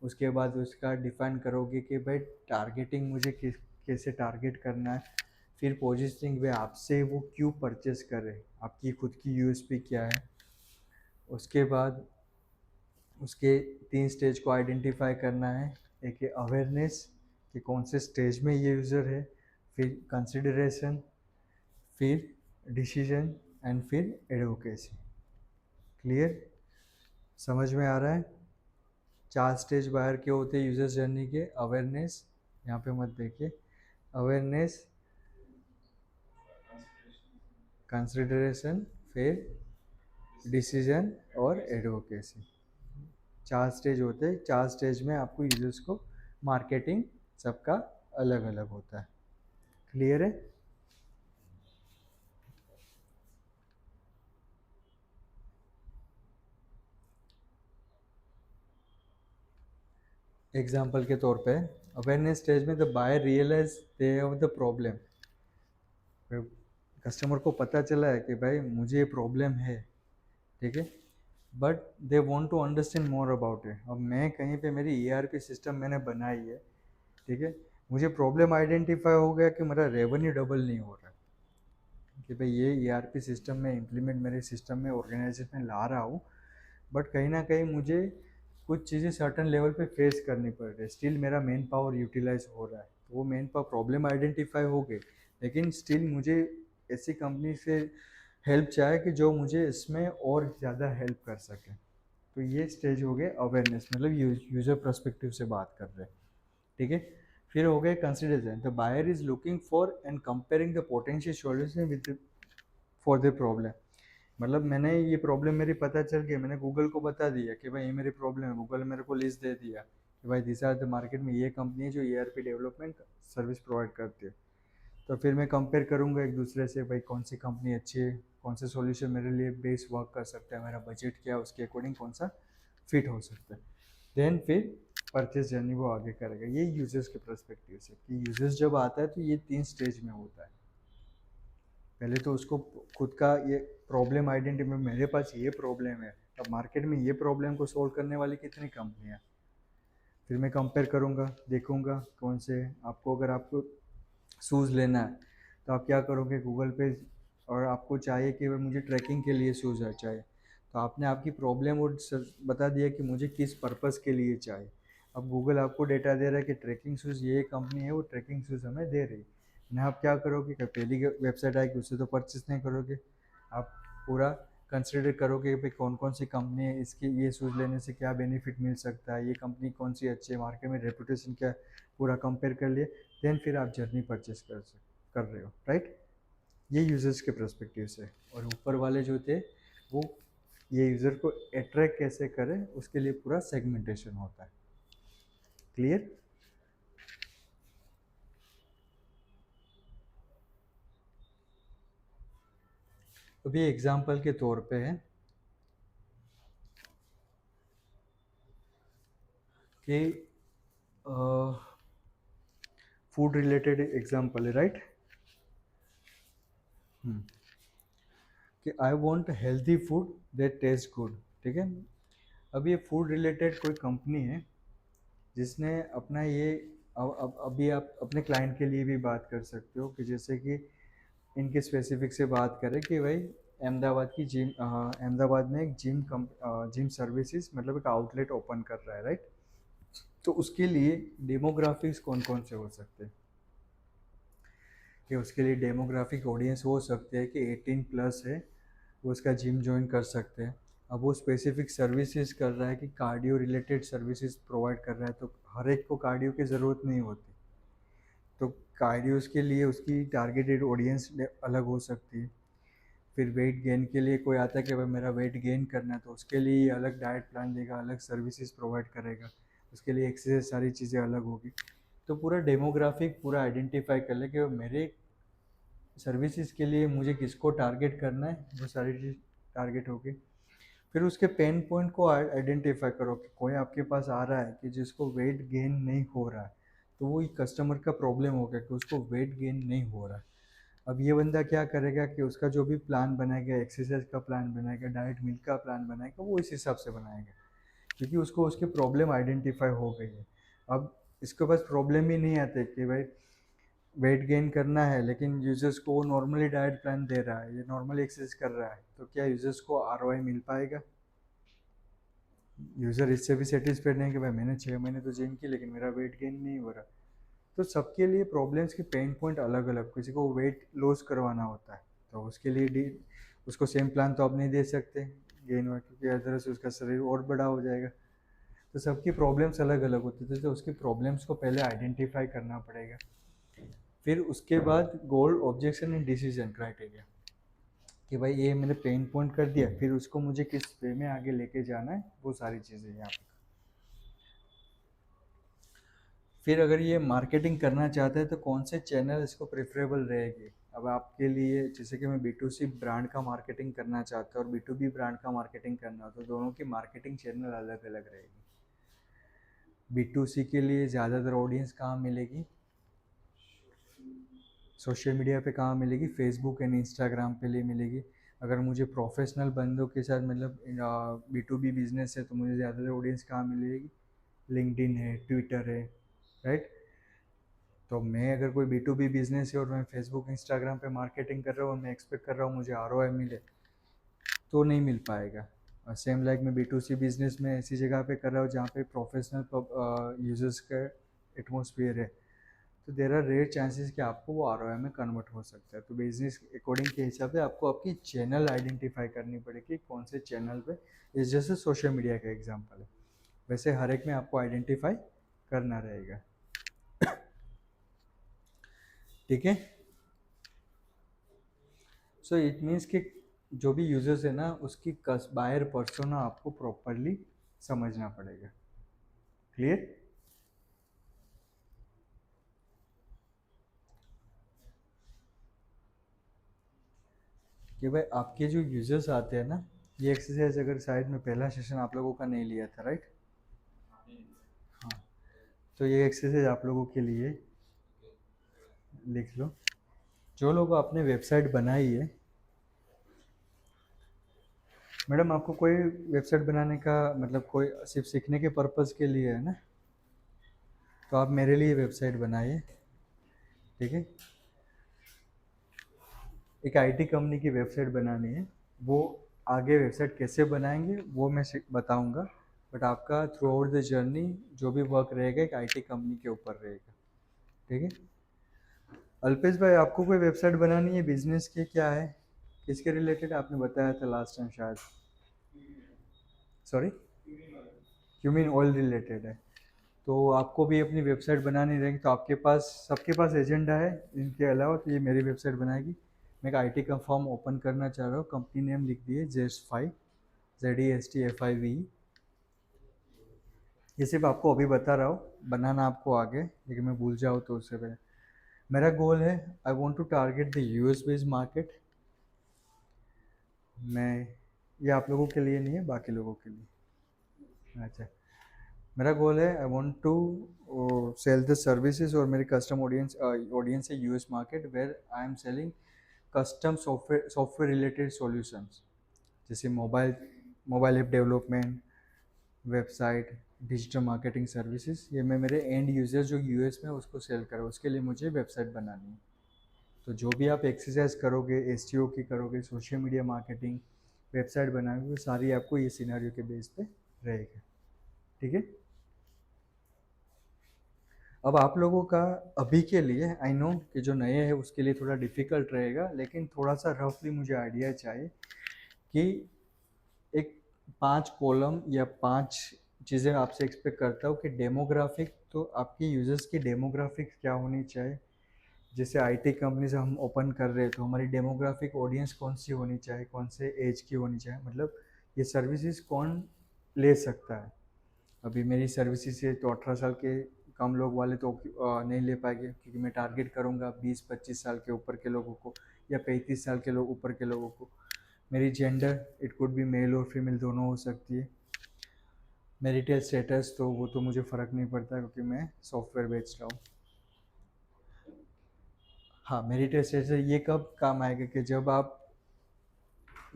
उसके बाद उसका डिफाइन करोगे कि भाई टारगेटिंग मुझे कैसे टारगेट करना है, फिर पोजिशनिंग वे आपसे वो क्यों परचेस कर रहे हैं, आपकी खुद की यूएसपी क्या है। उसके बाद उसके 3 स्टेज को आइडेंटिफाई करना है। एक है अवेयरनेस कि कौन से स्टेज में ये यूज़र है, फिर कंसिडरेशन, फिर डिसीजन एंड फिर एडवोकेसी। क्लियर, समझ में आ रहा है। 4 स्टेज बाहर के होते हैं यूजर जर्नी के। अवेयरनेस, यहाँ पे मत देखिए, अवेयरनेस, कंसिडरेशन, फिर डिसीजन और एडवोकेसी। 4 स्टेज होते हैं। 4 स्टेज में आपको यूजर्स को मार्केटिंग सबका अलग अलग होता है। क्लियर है। एग्जाम्पल के तौर पे अवेयरनेस स्टेज में the buyer realise they have the problem, customer को पता चला है कि भाई मुझे ये प्रॉब्लम है, ठीक है, but they want to understand more about it. अब मैं कहीं पे मेरी ईआरपी सिस्टम मैंने बनाई है, ठीक है, मुझे प्रॉब्लम आइडेंटिफाई हो गया कि मेरा रेवेन्यू डबल नहीं हो रहा, कि भाई ये ईआरपी सिस्टम में इम्प्लीमेंट मेरे सिस्टम में ऑर्गेनाइजेशन में ला रहा हूँ, बट कहीं ना कहीं मुझे कुछ चीज़ें सर्टन लेवल पे फेस करनी पड़ रही है, स्टिल मेरा मेन पावर यूटिलाइज हो रहा है। तो वो मेन पावर प्रॉब्लम आइडेंटिफाई हो गई, लेकिन स्टिल मुझे ऐसी कंपनी से हेल्प चाहे कि जो मुझे इसमें और ज़्यादा हेल्प कर सके। तो ये स्टेज हो गए अवेयरनेस, मतलब यूजर पर्सपेक्टिव से बात कर रहे हैं, ठीक है। फिर हो गए consideration, the buyer is looking for and comparing the potential solution with for the problem. मतलब मैंने ये प्रॉब्लम मेरी पता चल गई, मैंने गूगल को बता दिया कि भाई ये मेरी प्रॉब्लम है, गूगल मेरे को लिस्ट दे दिया कि भाई दिस आर द मार्केट में ये कंपनी है जो ईआरपी डेवलपमेंट सर्विस प्रोवाइड करती है। तो फिर मैं कंपेयर करूँगा एक दूसरे से, भाई कौन सी कंपनी अच्छी है, कौन से सॉल्यूशन मेरे लिए बेस्ट वर्क कर सकता है, मेरा बजट क्या है, उसके अकॉर्डिंग कौन सा फिट हो सकता है। देन फिर परचेस जर्नी वो आगे करेगा। ये यूजर्स के पर्सपेक्टिव से, कि यूजर्स जब आता है तो ये 3 स्टेज में होता है। पहले तो उसको खुद का ये प्रॉब्लम आइडेंटिफाई, मेरे पास ये प्रॉब्लम है, अब मार्केट में ये प्रॉब्लम को सोल्व करने वाली कितनी कंपनियाँ। फिर मैं कंपेयर करूँगा, देखूँगा कौन से, आपको अगर आपको शूज़ लेना है तो आप क्या करोगे गूगल पे, और आपको चाहिए कि मुझे ट्रैकिंग के लिए शूज़ चाहिए, तो आपने आपकी प्रॉब्लम और बता दिया कि मुझे किस पर्पज़ के लिए चाहिए। अब गूगल आपको डेटा दे रहा है कि ट्रैकिंग शूज़ ये कंपनी है, वो ट्रैकिंग शूज़ हमें दे रही है ना। आप क्या करोगे कि पहली वेबसाइट आएगी उससे तो परचेस नहीं करोगे, आप पूरा कंसिडर करोगे कि कौन कौन सी कंपनी है, इसके ये शूज़ लेने से क्या बेनिफिट मिल सकता है, ये कंपनी कौन सी अच्छी है, मार्केट में रेपुटेशन क्या, पूरा कंपेयर कर लिए, देन फिर आप जर्नी परचेस कर रहे हो, राइट। ये यूज़र्स के पर्सपेक्टिव से। और ऊपर वाले जो थे वो ये यूज़र को अट्रैक्ट कैसे करें, उसके लिए पूरा सेगमेंटेशन होता है। क्लियर। अभी एग्जांपल के तौर पे है कि फूड रिलेटेड एग्जांपल है, राइट। कि I want healthy food that taste good, ठीक है। अब ये फूड रिलेटेड कोई कंपनी है जिसने अपना ये अब अभी आप अपने क्लाइंट के लिए भी बात कर सकते हो कि जैसे कि इनके स्पेसिफिक से बात करें कि भाई अहमदाबाद की जिम, अहमदाबाद में एक जिम सर्विसेज मतलब एक आउटलेट ओपन कर रहा है, राइट? तो उसके लिए डेमोग्राफिक्स कौन कौन से हो सकते हैं? कि उसके लिए डेमोग्राफिक ऑडियंस हो सकते हैं कि 18 प्लस है, वो उसका जिम ज्वाइन कर सकते हैं। अब वो स्पेसिफिक सर्विसेज कर रहा है कि कार्डियो रिलेटेड सर्विसेज प्रोवाइड कर रहा है, तो हर एक को कार्डियो की ज़रूरत नहीं होती। तो कार्डियोज के लिए उसकी टारगेटेड ऑडियंस अलग हो सकती है। फिर वेट गेन के लिए कोई आता है कि भाई मेरा वेट गेन करना है, तो उसके लिए अलग डाइट प्लान देगा, अलग सर्विसेज प्रोवाइड करेगा, उसके लिए एक्सरसाइज सारी चीज़ें अलग होगी। तो पूरा डेमोग्राफिक पूरा आइडेंटिफाई कर ले कि मेरे सर्विसेज के लिए मुझे किसको टारगेट करना है, वो सारी चीज़ टारगेट होगी। फिर उसके पेन पॉइंट को आइडेंटिफाई करो कि कोई आपके पास आ रहा है कि जिसको वेट गेन नहीं हो रहा है, तो वो कस्टमर का प्रॉब्लम हो गया कि उसको वेट गेन नहीं हो रहा है। अब ये बंदा क्या करेगा कि उसका जो भी प्लान बनाएगा, एक्सरसाइज का प्लान बनाएगा, डाइट मील का प्लान बनाएगा, वो इस हिसाब से बनाएगा, क्योंकि उसको उसकी प्रॉब्लम आइडेंटिफाई हो गई है। अब इसके पास प्रॉब्लम ही नहीं आते कि भाई वेट गेन करना है लेकिन यूजर्स को वो नॉर्मली डाइट प्लान दे रहा है, ये नॉर्मली एक्सरसाइज कर रहा है, तो क्या यूजर्स को आरओआई मिल पाएगा? यूज़र इससे भी सेटिस्फाइड नहीं कि भाई मैंने 6 महीने तो जिम की लेकिन मेरा वेट गेन नहीं हो रहा। तो सबके लिए प्रॉब्लम्स की पेन पॉइंट अलग अलग, किसी को वेट लॉस करवाना होता है तो उसके लिए उसको सेम प्लान तो आप नहीं दे सकते गेन हुआ, क्योंकि हर तरह से उसका शरीर और बड़ा हो जाएगा। तो सबकी प्रॉब्लम्स अलग अलग होती थी, तो उसकी प्रॉब्लम्स को पहले आइडेंटिफाई करना पड़ेगा। फिर उसके बाद गोल, ऑब्जेक्शन एंड डिसीजन क्राइटेरिया, कि भाई ये मैंने पेन पॉइंट कर दिया, फिर उसको मुझे किस वे में आगे लेके जाना है, वो सारी चीज़ें यहाँ पे। फिर अगर ये मार्केटिंग करना चाहते हैं तो कौन से चैनल इसको प्रेफरेबल रहेगी? अब आपके लिए जैसे कि मैं बी टू सी ब्रांड का मार्केटिंग करना चाहता हूँ और बी टू बी ब्रांड का मार्केटिंग करना हो, तो दोनों की मार्केटिंग चैनल अलग अलग रहेगी। बी टू सी के लिए ज़्यादातर ऑडियंस कहाँ मिलेगी? सोशल मीडिया पे कहाँ मिलेगी? फेसबुक एंड इंस्टाग्राम पे लिए मिलेगी। अगर मुझे प्रोफेशनल बंदों के साथ मतलब बी टू बी बिजनेस है, तो मुझे ज़्यादातर ऑडियंस कहाँ मिलेगी? लिंक्डइन है, ट्विटर है, राइट? तो मैं अगर कोई बी टू बी बिजनेस है और मैं फेसबुक इंस्टाग्राम पे मार्केटिंग कर रहा हूँ और मैं एक्सपेक्ट कर रहा हूँ मुझे आरओआई मिले, तो नहीं मिल पाएगा। और सेम लाइक मैं बी टू सी बिजनेस में ऐसी जगह पे कर रहा हूँ जहाँ पे प्रोफेशनल यूजर्स का एटमोसफियर है, तो देर आर रेयर चांसेस कि आपको वो आरओआई में कन्वर्ट हो सकता है। तो बिजनेस अकॉर्डिंग के हिसाब से आपको आपकी चैनल आइडेंटिफाई करनी पड़ेगी, कौन से चैनल पे। इस जैसे सोशल मीडिया का एग्जाम्पल है, वैसे हर एक में आपको आइडेंटिफाई करना रहेगा। ठीक है? सो इट मीन्स कि जो भी यूजर्स है ना, उसकी बायर पर्सोना आपको प्रॉपरली समझना पड़ेगा। क्लियर? कि भाई आपके जो यूजर्स आते हैं ना, ये एक्सरसाइज अगर शायद में पहला सेशन आप लोगों का नहीं लिया था, राइट? हाँ, तो ये एक्सरसाइज आप लोगों के लिए लिख लो। जो लोग आपने वेबसाइट बनाई है, मैडम आपको कोई वेबसाइट बनाने का मतलब कोई सिर्फ सीखने के पर्पज़ के लिए है ना, तो आप मेरे लिए वेबसाइट बनाइए। ठीक है? एक आईटी कंपनी की वेबसाइट बनानी है, वो आगे वेबसाइट कैसे बनाएंगे वो मैं बताऊंगा, बट आपका थ्रू आउट द जर्नी जो भी वर्क रहेगा एक आईटी कंपनी के ऊपर रहेगा। ठीक है? अल्पेश भाई, आपको कोई वेबसाइट बनानी है बिजनेस की, क्या है, किसके रिलेटेड आपने बताया था लास्ट टाइम शायद? सॉरी, ह्यूमन ऑयल रिलेटेड है। तो आपको भी अपनी वेबसाइट बनानी रहेगी, तो आपके पास सबके पास एजेंडा है इनके अलावा, तो ये मेरी वेबसाइट बनाएगी। मैं एक आईटी का फॉर्म ओपन करना चाह रहा हूँ, कंपनी नेम लिख दिए जेस्ट 5, ZESTFIVE। ये सिर्फ आपको अभी बता रहा हूँ, बनाना आपको आगे, लेकिन मैं भूल जाऊँ तो उससे पहले। मेरा गोल है, I want to target the US based market. मैं, ये आप लोगों के लिए नहीं है, बाकी लोगों के लिए। अच्छा, मेरा गोल है I want to sell the services, और मेरी कस्टम ऑडियंस है US market, where I am selling custom software related solutions, जैसे mobile app development, website, digital marketing services, ये मैं मेरे एंड यूज़र जो यूएस में है उसको सेल करूँ, उसके लिए मुझे वेबसाइट बनानी है। तो जो भी आप एक्सरसाइज करोगे, एसईओ की करोगे, सोशल मीडिया मार्केटिंग, वेबसाइट बनाओगे, वो सारी आपको ये सिनेरियो के बेस पे रहेगा। ठीक है। अब आप लोगों का अभी के लिए, आई नो कि जो नए हैं उसके लिए थोड़ा डिफ़िकल्ट रहेगा, लेकिन थोड़ा सा रफली मुझे आइडिया चाहिए कि एक 5 कॉलम या 5 चीज़ें आपसे एक्सपेक्ट करता हूँ कि डेमोग्राफिक, तो आपकी यूज़र्स की डेमोग्राफिक क्या होनी चाहिए। जैसे आईटी कंपनीज हम ओपन कर रहे हैं तो हमारी डेमोग्राफिक ऑडियंस कौन सी होनी चाहिए, कौन से एज की होनी चाहिए, मतलब ये सर्विसेज कौन ले सकता है। अभी मेरी सर्विसेज है तो 18 साल के कम लोग वाले तो नहीं ले पाएंगे, क्योंकि मैं टारगेट करूँगा 20-25 साल के ऊपर के लोगों को या 35 साल के लोग ऊपर के लोगों को। मेरी gender it could be male और फीमेल दोनों हो सकती है। मैरिटल स्टेटस तो वो तो मुझे फ़र्क नहीं पड़ता क्योंकि मैं सॉफ्टवेयर बेच रहा हूँ। हाँ, मैरिटल स्टेटस ये कब काम आएगा कि जब आप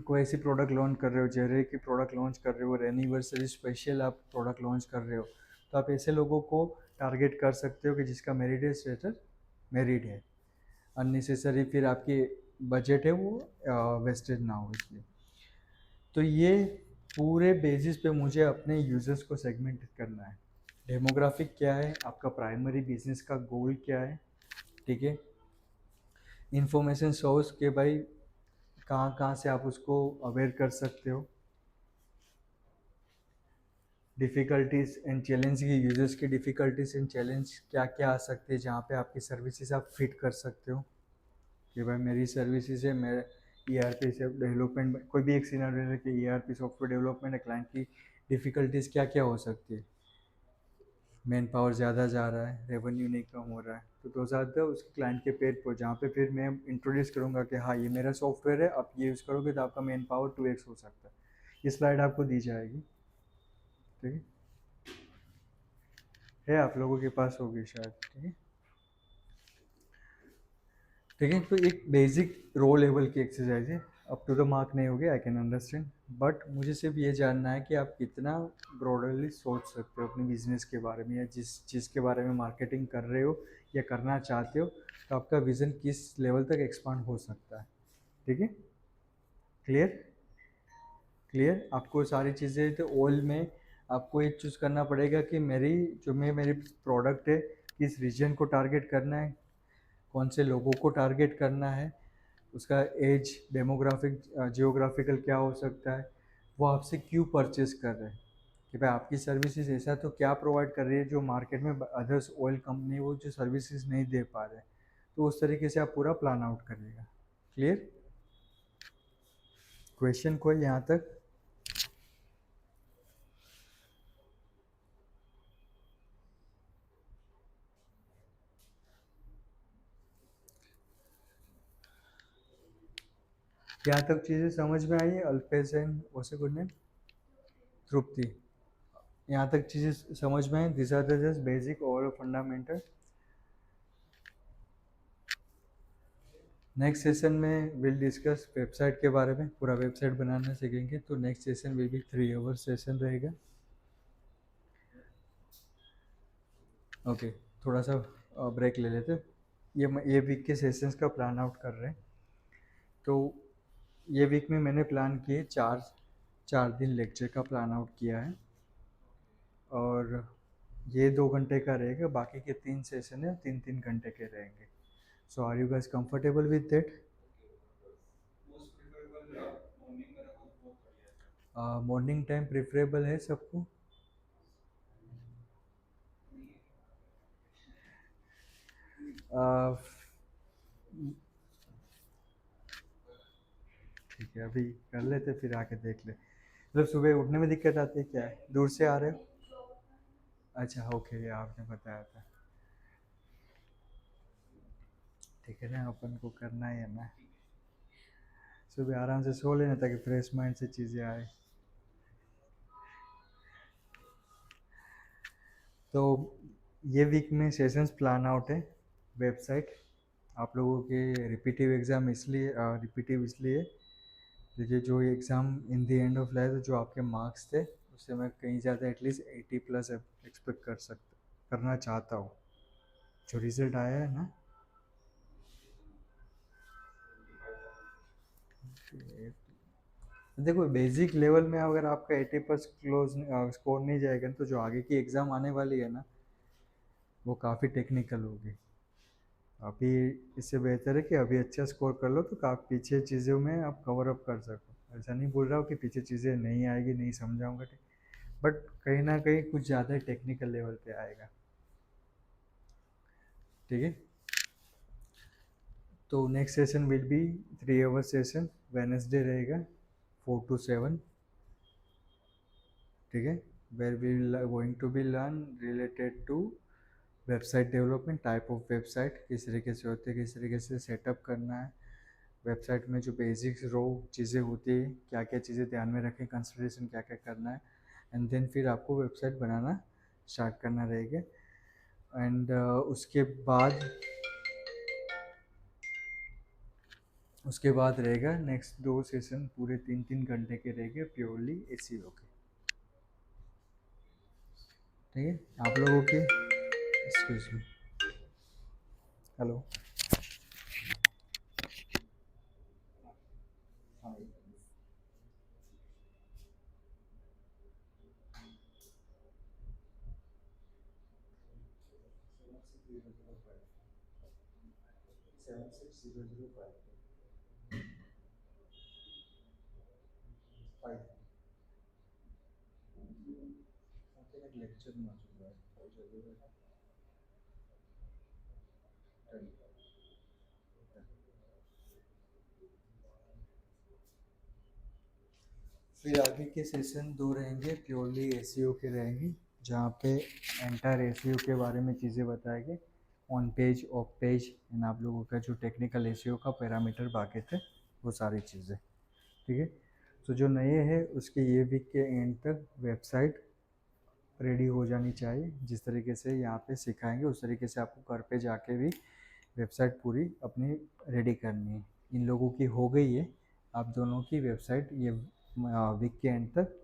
कोई ऐसी प्रोडक्ट लॉन्च कर रहे हो, जेरे की प्रोडक्ट लॉन्च कर रहे हो और एनिवर्सरी स्पेशल आप प्रोडक्ट लॉन्च कर रहे हो, तो आप ऐसे लोगों को टारगेट कर सकते हो कि जिसका मैरिड स्टेटस मैरिड है। अननेसेसरी फिर आपकी बजट है वो वेस्टेज ना हो इसलिए। तो ये पूरे बेसिस पे मुझे अपने यूज़र्स को सेगमेंट करना है। डेमोग्राफिक क्या है, आपका प्राइमरी बिजनेस का गोल क्या है। ठीक है। इंफॉर्मेशन सोर्स के भाई कहाँ कहाँ से आप उसको अवेयर कर सकते हो। डिफ़िकल्टीज एंड चैलेंज की, यूजर्स की डिफ़िकल्टीज एंड चैलेंज क्या क्या आ सकते हैं जहाँ पे आपकी सर्विसेज आप फिट कर सकते हो कि भाई मेरी सर्विसेज है, मेरे ईआरपी से डेवलपमेंट, कोई भी एक सिनेरियो है कि ईआरपी सॉफ्टवेयर डेवलपमेंट है, क्लाइंट की डिफ़िकल्टीज क्या क्या हो सकती है। मैन पावर ज़्यादा जा रहा है, रेवेन्यू नहीं कम हो रहा है, तो दो ज़्यादा उसके क्लाइंट के पेज पर जहाँ पे फिर मैं इंट्रोड्यूस करूँगा कि हाँ ये मेरा सॉफ्टवेयर है, आप ये यूज़ करोगे तो आपका मैन पावर 2x हो सकता है। ये स्लाइड आपको दी जाएगी। ठीक है आप लोगों के पास होगी शायद। ठीक है। ठीक है, तो एक बेसिक रो लेवल की एक्सरसाइज है, अप टू द मार्क नहीं होगी, आई कैन अंडरस्टैंड, बट मुझे सिर्फ ये जानना है कि आप कितना ब्रॉडली सोच सकते हो अपने बिजनेस के बारे में, या जिस चीज़ के बारे में मार्केटिंग कर रहे हो या करना चाहते हो, तो आपका विज़न किस लेवल तक एक्सपांड हो सकता है। ठीक है। क्लियर। क्लियर आपको सारी चीज़ें। तो ऑल में आपको एक चूज़ करना पड़ेगा कि मेरी प्रोडक्ट है, किस रीजन को टारगेट करना है, कौन से लोगों को टारगेट करना है, उसका एज, डेमोग्राफिक, जियोग्राफिकल क्या हो सकता है, वो आपसे क्यों परचेस कर रहे हैं, कि भाई आपकी सर्विसेज ऐसा तो क्या प्रोवाइड कर रही है जो मार्केट में अदर्स ऑयल कंपनी वो जो सर्विसेज नहीं दे पा रहे। तो उस तरीके से आप पूरा प्लान आउट करिएगा। क्लियर। क्वेश्चन कोई यहाँ तक। यहाँ तक चीज़ें समझ में आई? अल्पेश एंड वैसे गुड नेम तृप्ति, यहाँ तक चीज़ें समझ में आई? This are the just basic और फंडामेंटल। नेक्स्ट सेशन में विल डिस्कस वेबसाइट के बारे में, पूरा वेबसाइट बनाना सीखेंगे, तो next session will be 3 hour session रहेगा। ओके, थोड़ा सा ब्रेक ले लेते। ये वीक के सेशंस का प्लान आउट कर रहे हैं। तो ये वीक में मैंने प्लान किए 4 दिन लेक्चर का प्लान आउट किया है, और ये 2 घंटे का रहेगा, बाकी के 3 सेशन है 3-3 घंटे के रहेंगे। So are you guys comfortable with that? Morning time preferable है सबको? uh, ठीक है, अभी कर लेते फिर आके देख ले। मतलब सुबह उठने में दिक्कत आती है क्या है, दूर से आ रहे हो? अच्छा ओके, ये आपने बताया था। ठीक है ना, अपन को करना ही है ना, सुबह आराम से सो लेना ताकि फ्रेश माइंड से चीज़ें आए। तो ये वीक में सेशंस प्लान आउट है। वेबसाइट आप लोगों के रिपीटिव इसलिए, देखिए जो exam in the end of life जो आपके मार्क्स थे उससे मैं कहीं ज़्यादा एटलीस्ट 80+ एक्सपेक्ट करना चाहता हूँ। जो रिजल्ट आया है ना, देखो बेसिक लेवल में अगर आपका 80+ क्लोज स्कोर नहीं जाएगा तो जो आगे की एग्ज़ाम आने वाली है ना, वो काफ़ी टेक्निकल होगी। अभी इससे बेहतर है कि अभी अच्छा स्कोर कर लो तो काफ़ी पीछे चीज़ों में आप कवर अप कर सको। ऐसा नहीं बोल रहा हूँ कि पीछे चीज़ें नहीं आएगी, नहीं समझाऊंगा, ठीक, बट कहीं ना कहीं कुछ ज़्यादा टेक्निकल लेवल पे आएगा। ठीक है, तो next session will be 3 hour session, Wednesday रहेगा 4 to 7। ठीक है, where we going to be learn related to website development, type of website किस तरीके से होते हैं, किस तरीके से सेटअप करना है वेबसाइट में, जो बेसिक्स रो चीज़ें होती है क्या क्या चीज़ें ध्यान में रखें, कंसिडरेशन क्या क्या करना है, एंड देन फिर आपको वेबसाइट बनाना स्टार्ट करना रहेगा। एंड उसके बाद रहेगा नेक्स्ट 2 सेशन पूरे 3-3 घंटे के रहेंगे प्योरली एसईओ के। ठीक है, आप लोगों के, एक्सक्यूज मी, हेलो, हाँ, 76005 एक लेक्चर में आ चुका है, बहुत जल्दी है। फिर आगे के सेशन 2 रहेंगे प्योरली एसईओ के रहेंगे, जहाँ पे एंटायर एसईओ के बारे में चीज़ें बताएंगे, on page, of page, and आप लोगों का जो टेक्निकल एसईओ का पैरामीटर बाकी थे वो सारी चीज़ें। ठीक है, तो जो नए हैं उसके ये वीक के एंड तक वेबसाइट रेडी हो जानी चाहिए। जिस तरीके से यहाँ पे सिखाएंगे उस तरीके से आपको घर पे जाके भी वेबसाइट पूरी अपनी रेडी करनी है। इन लोगों की हो गई है, आप दोनों की वेबसाइट ये वीक के एंड तक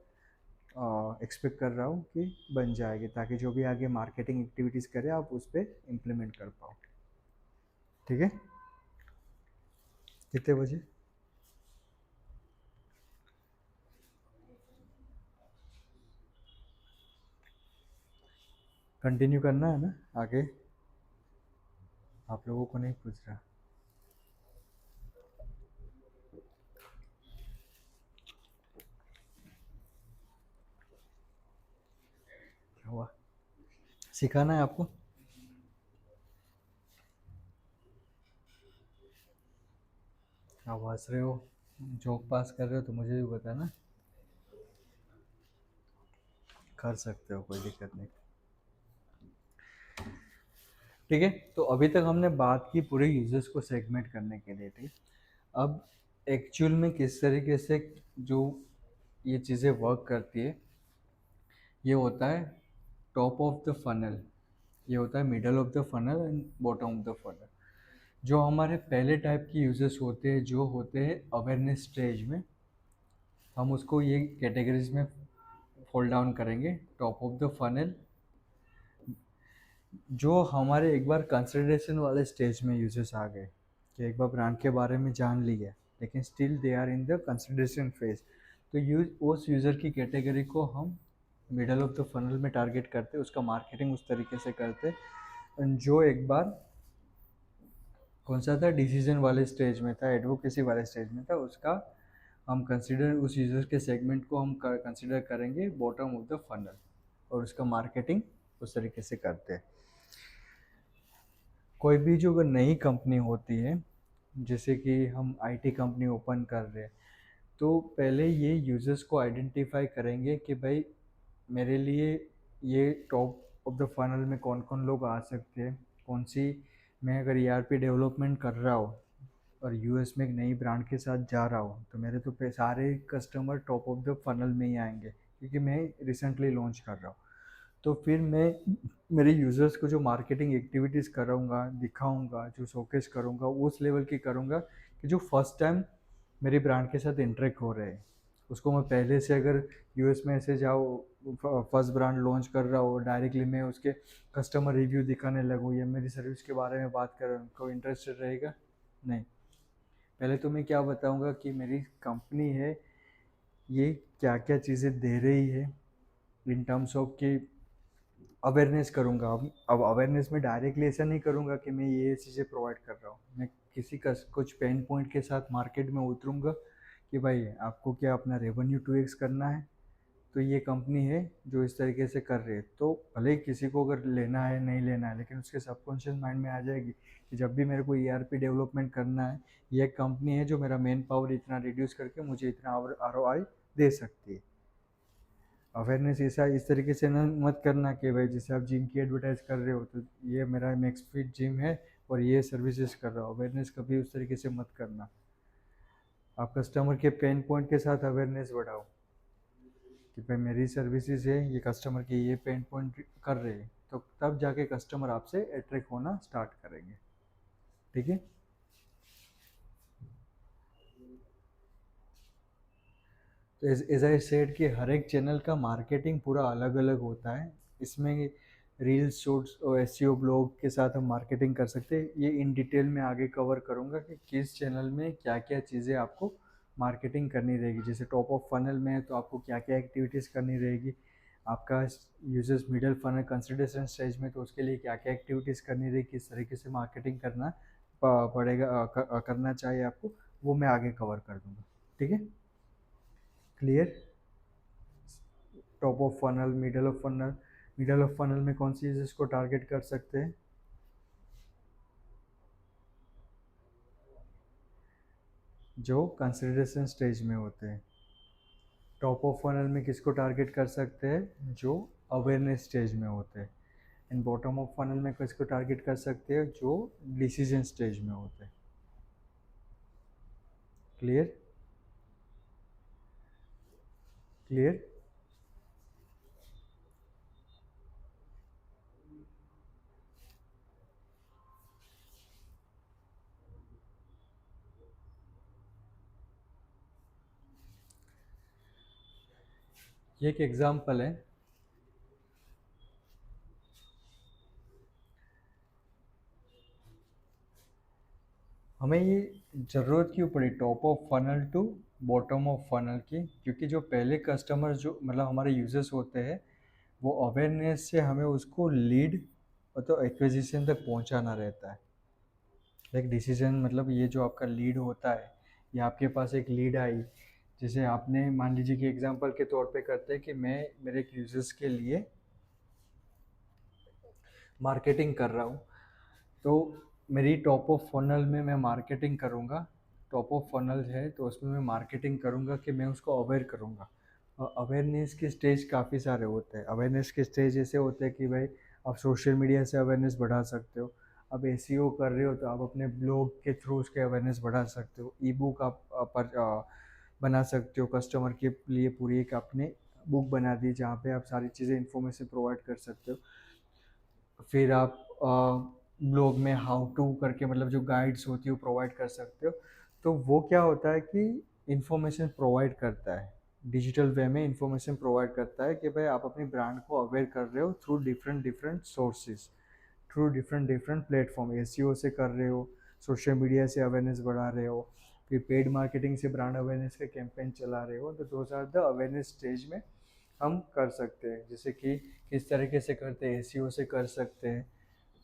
एक्सपेक्ट कर रहा हूँ कि बन जाएगी, ताकि जो भी आगे मार्केटिंग एक्टिविटीज़ करें आप उस पर इम्प्लीमेंट कर पाओ। ठीक है, कितने बजे? कंटिन्यू करना है ना आगे, आप लोगों को नहीं पूछ रहा। क्या हुआ, सिखाना है आपको? आप हंस रहे हो, जोक पास कर रहे हो तो मुझे भी बताना, कर सकते हो, कोई दिक्कत नहीं। ठीक है, तो अभी तक हमने बात की पूरे यूजर्स को सेगमेंट करने के लिए। ठीक, अब एक्चुअल में किस तरीके से जो ये चीज़ें वर्क करती है, ये होता है टॉप ऑफ द फनल, ये होता है middle of the funnel and bottom of the funnel. जो हमारे पहले टाइप के यूजर्स होते हैं जो होते हैं अवेयरनेस स्टेज में, हम उसको ये कैटेगरीज में फोल्ड डाउन करेंगे। टॉप ऑफ द फनल जो हमारे एक बार कंसिडरेशन वाले स्टेज में यूजर्स आ गए, कि एक बार ब्रांड के बारे में जान लिया लेकिन still they are in the consideration phase, तो उस यूज़र की कैटेगरी को हम मिडल ऑफ द फनल में टारगेट करते, उसका मार्केटिंग उस तरीके से करते। जो एक बार कौन सा था, डिसीजन वाले स्टेज में था, एडवोकेसी वाले स्टेज में था, उसका हम कंसिडर, उस यूज़र के सेगमेंट को हम कंसिडर करेंगे बॉटम ऑफ द फनल, और उसका मार्केटिंग उस तरीके से करते हैं। कोई भी जो अगर नई कंपनी होती है, जैसे कि हम आईटी कंपनी ओपन कर रहे हैं, तो पहले ये यूज़र्स को आइडेंटिफाई करेंगे कि भाई मेरे लिए ये टॉप ऑफ द फनल में कौन कौन लोग आ सकते हैं, कौन सी, मैं अगर ईआरपी डेवलपमेंट कर रहा हूँ और यूएस में एक नई ब्रांड के साथ जा रहा हूँ, तो मेरे तो सारे customer top of the funnel में ही आएंगे, क्योंकि मैं रिसेंटली लॉन्च कर रहा हूँ। तो फिर मैं मेरे यूज़र्स को जो मार्केटिंग एक्टिविटीज़ कराऊंगा, दिखाऊंगा, जो शोकेस करूंगा, उस लेवल की करूंगा कि जो फर्स्ट टाइम मेरी ब्रांड के साथ इंटरेक्ट हो रहे हैं, उसको मैं पहले से अगर यूएस में ऐसे जाओ फर्स्ट ब्रांड लॉन्च कर रहा हो, डायरेक्टली मैं उसके कस्टमर रिव्यू दिखाने लगूँ या मेरी सर्विस के बारे में बात कर रहा हूँ, उनको इंटरेस्टेड रहेगा? नहीं। पहले तो मैं क्या बताऊँगा कि मेरी कंपनी है, ये क्या क्या चीज़ें दे रही है इन टर्म्स ऑफ कि अवेयरनेस करूँगा। अब अवेयरनेस में डायरेक्टली ऐसा नहीं करूँगा कि मैं ये चीज़ें प्रोवाइड कर रहा हूँ। मैं किसी का कुछ पेन पॉइंट के साथ मार्केट में उतरूँगा कि भाई आपको क्या अपना रेवेन्यू 2x करना है, तो ये कंपनी है जो इस तरीके से कर रही है। तो भले ही किसी को अगर लेना है नहीं लेना है, लेकिन उसके सबकॉन्शियस माइंड में आ जाएगी कि जब भी मेरे को ईआरपी डेवलपमेंट करना है, ये एक कंपनी है जो मेरा मैन पावर इतना रिड्यूस करके मुझे इतना आरओआई दे सकती है। अवेयरनेस ऐसा इस तरीके से ना मत करना कि भाई जैसे आप जिम की एडवर्टाइज कर रहे हो तो ये मेरा मैक्स फिट जिम है और ये सर्विसेज कर रहा हूँ। अवेयरनेस कभी उस तरीके से मत करना। आप कस्टमर के पेन पॉइंट के साथ अवेयरनेस बढ़ाओ कि भाई मेरी सर्विसेज है, ये कस्टमर के ये पेन पॉइंट कर रहे हैं, तो तब जाके कस्टमर आपसे अट्रैक्ट होना स्टार्ट करेंगे। ठीक है। तो एज आई सेड कि हर एक चैनल का मार्केटिंग पूरा अलग अलग होता है। इसमें रील्स, शॉर्ट्स और एसईओ ब्लॉग के साथ हम मार्केटिंग कर सकते हैं। ये इन डिटेल में आगे कवर करूँगा कि किस चैनल में क्या क्या चीज़ें आपको मार्केटिंग करनी रहेगी। जैसे टॉप ऑफ फनल में है तो आपको क्या क्या एक्टिविटीज़ करनी रहेगी। आपका users middle funnel consideration stage में तो उसके लिए क्या क्या एक्टिविटीज़ करनी रहेगी, किस तरीके से मार्केटिंग करना पड़ेगा, करना चाहिए आपको, वो मैं आगे कवर कर दूँगा। ठीक है। Clear. Top of funnel, middle of funnel. Middle of funnel में कौन सी चीज़ को टारगेट कर सकते हैं? जो कंसिडरेशन स्टेज में होते हैं। टॉप ऑफ फनल में किसको टारगेट कर सकते हैं? जो अवेयरनेस स्टेज में होते हैं। एंड बॉटम ऑफ फनल में किसको टारगेट कर सकते हैं? जो डिसीजन स्टेज में होते हैं। क्लियर। क्लियर। ये एक एग्जांपल है। हमें ये ज़रूरत क्यों पड़ी top of funnel to bottom of funnel की? क्योंकि जो पहले कस्टमर जो मतलब हमारे यूजर्स होते हैं, वो अवेयरनेस से हमें उसको लीड तो एक्विजिशन तक पहुंचाना रहता है। लाइक डिसीजन मतलब ये जो आपका लीड होता है, ये आपके पास एक लीड आई, जैसे आपने मान लीजिए कि एग्जांपल के तौर पे करते हैं कि मैं मेरे एक यूजर्स के लिए मार्केटिंग कर रहा हूँ, तो मेरी टॉप ऑफ फनल में मैं मार्केटिंग करूँगा। टॉप ऑफ फनल है तो उसमें मैं मार्केटिंग करूँगा कि मैं उसको अवेयर करूँगा। और अवेयरनेस के स्टेज काफ़ी सारे होते हैं। अवेयरनेस के स्टेज ऐसे होते हैं कि भाई आप सोशल मीडिया से अवेयरनेस बढ़ा सकते हो। आप एसईओ कर रहे हो तो आप अपने ब्लॉग के थ्रू उसके अवेयरनेस बढ़ा सकते हो। ई बुक आप बना सकते हो कस्टमर के लिए, पूरी एक आपने बुक बना दी जहाँ पे आप सारी चीज़ें इन्फॉर्मेशन प्रोवाइड कर सकते हो। फिर आप ब्लॉग में हाउ टू करके मतलब जो गाइड्स होती है वो प्रोवाइड कर सकते हो। तो वो क्या होता है कि इंफॉर्मेशन प्रोवाइड करता है, डिजिटल वे में इंफॉर्मेशन प्रोवाइड करता है कि भाई आप अपनी ब्रांड को अवेयर कर रहे हो through different different sources, through different different platform. SEO से कर रहे हो, सोशल मीडिया से अवेयरनेस बढ़ा रहे हो, फिर पेड मार्केटिंग से ब्रांड अवेयरनेस का कैंपेन चला रहे हो, तो those are the awareness stage में हम कर सकते हैं। जैसे कि किस तरीके से करते हैं, एसईओ से कर सकते हैं,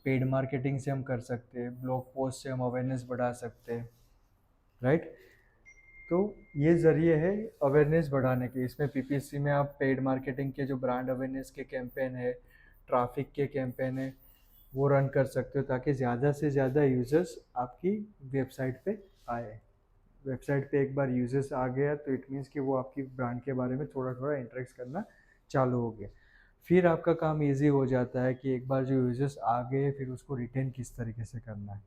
पेड मार्केटिंग से हम कर सकते हैं, ब्लॉग पोस्ट से हम अवेयरनेस बढ़ा सकते हैं। राइट। तो ये ज़रिए है अवेयरनेस बढ़ाने के। इसमें पीपीसी में आप पेड मार्केटिंग के जो ब्रांड अवेयरनेस के कैंपेन है, ट्रैफिक के कैंपेन है, वो रन कर सकते हो ताकि ज़्यादा से ज़्यादा यूज़र्स आपकी वेबसाइट पे आए। वेबसाइट पे एक बार यूजर्स आ गया तो इट मीन्स कि वो आपकी ब्रांड के बारे में थोड़ा थोड़ा इंटरेक्ट करना चालू हो गया। फिर आपका काम इजी हो जाता है कि एक बार जो यूजर्स आ गए फिर उसको रिटेन किस तरीके से करना है।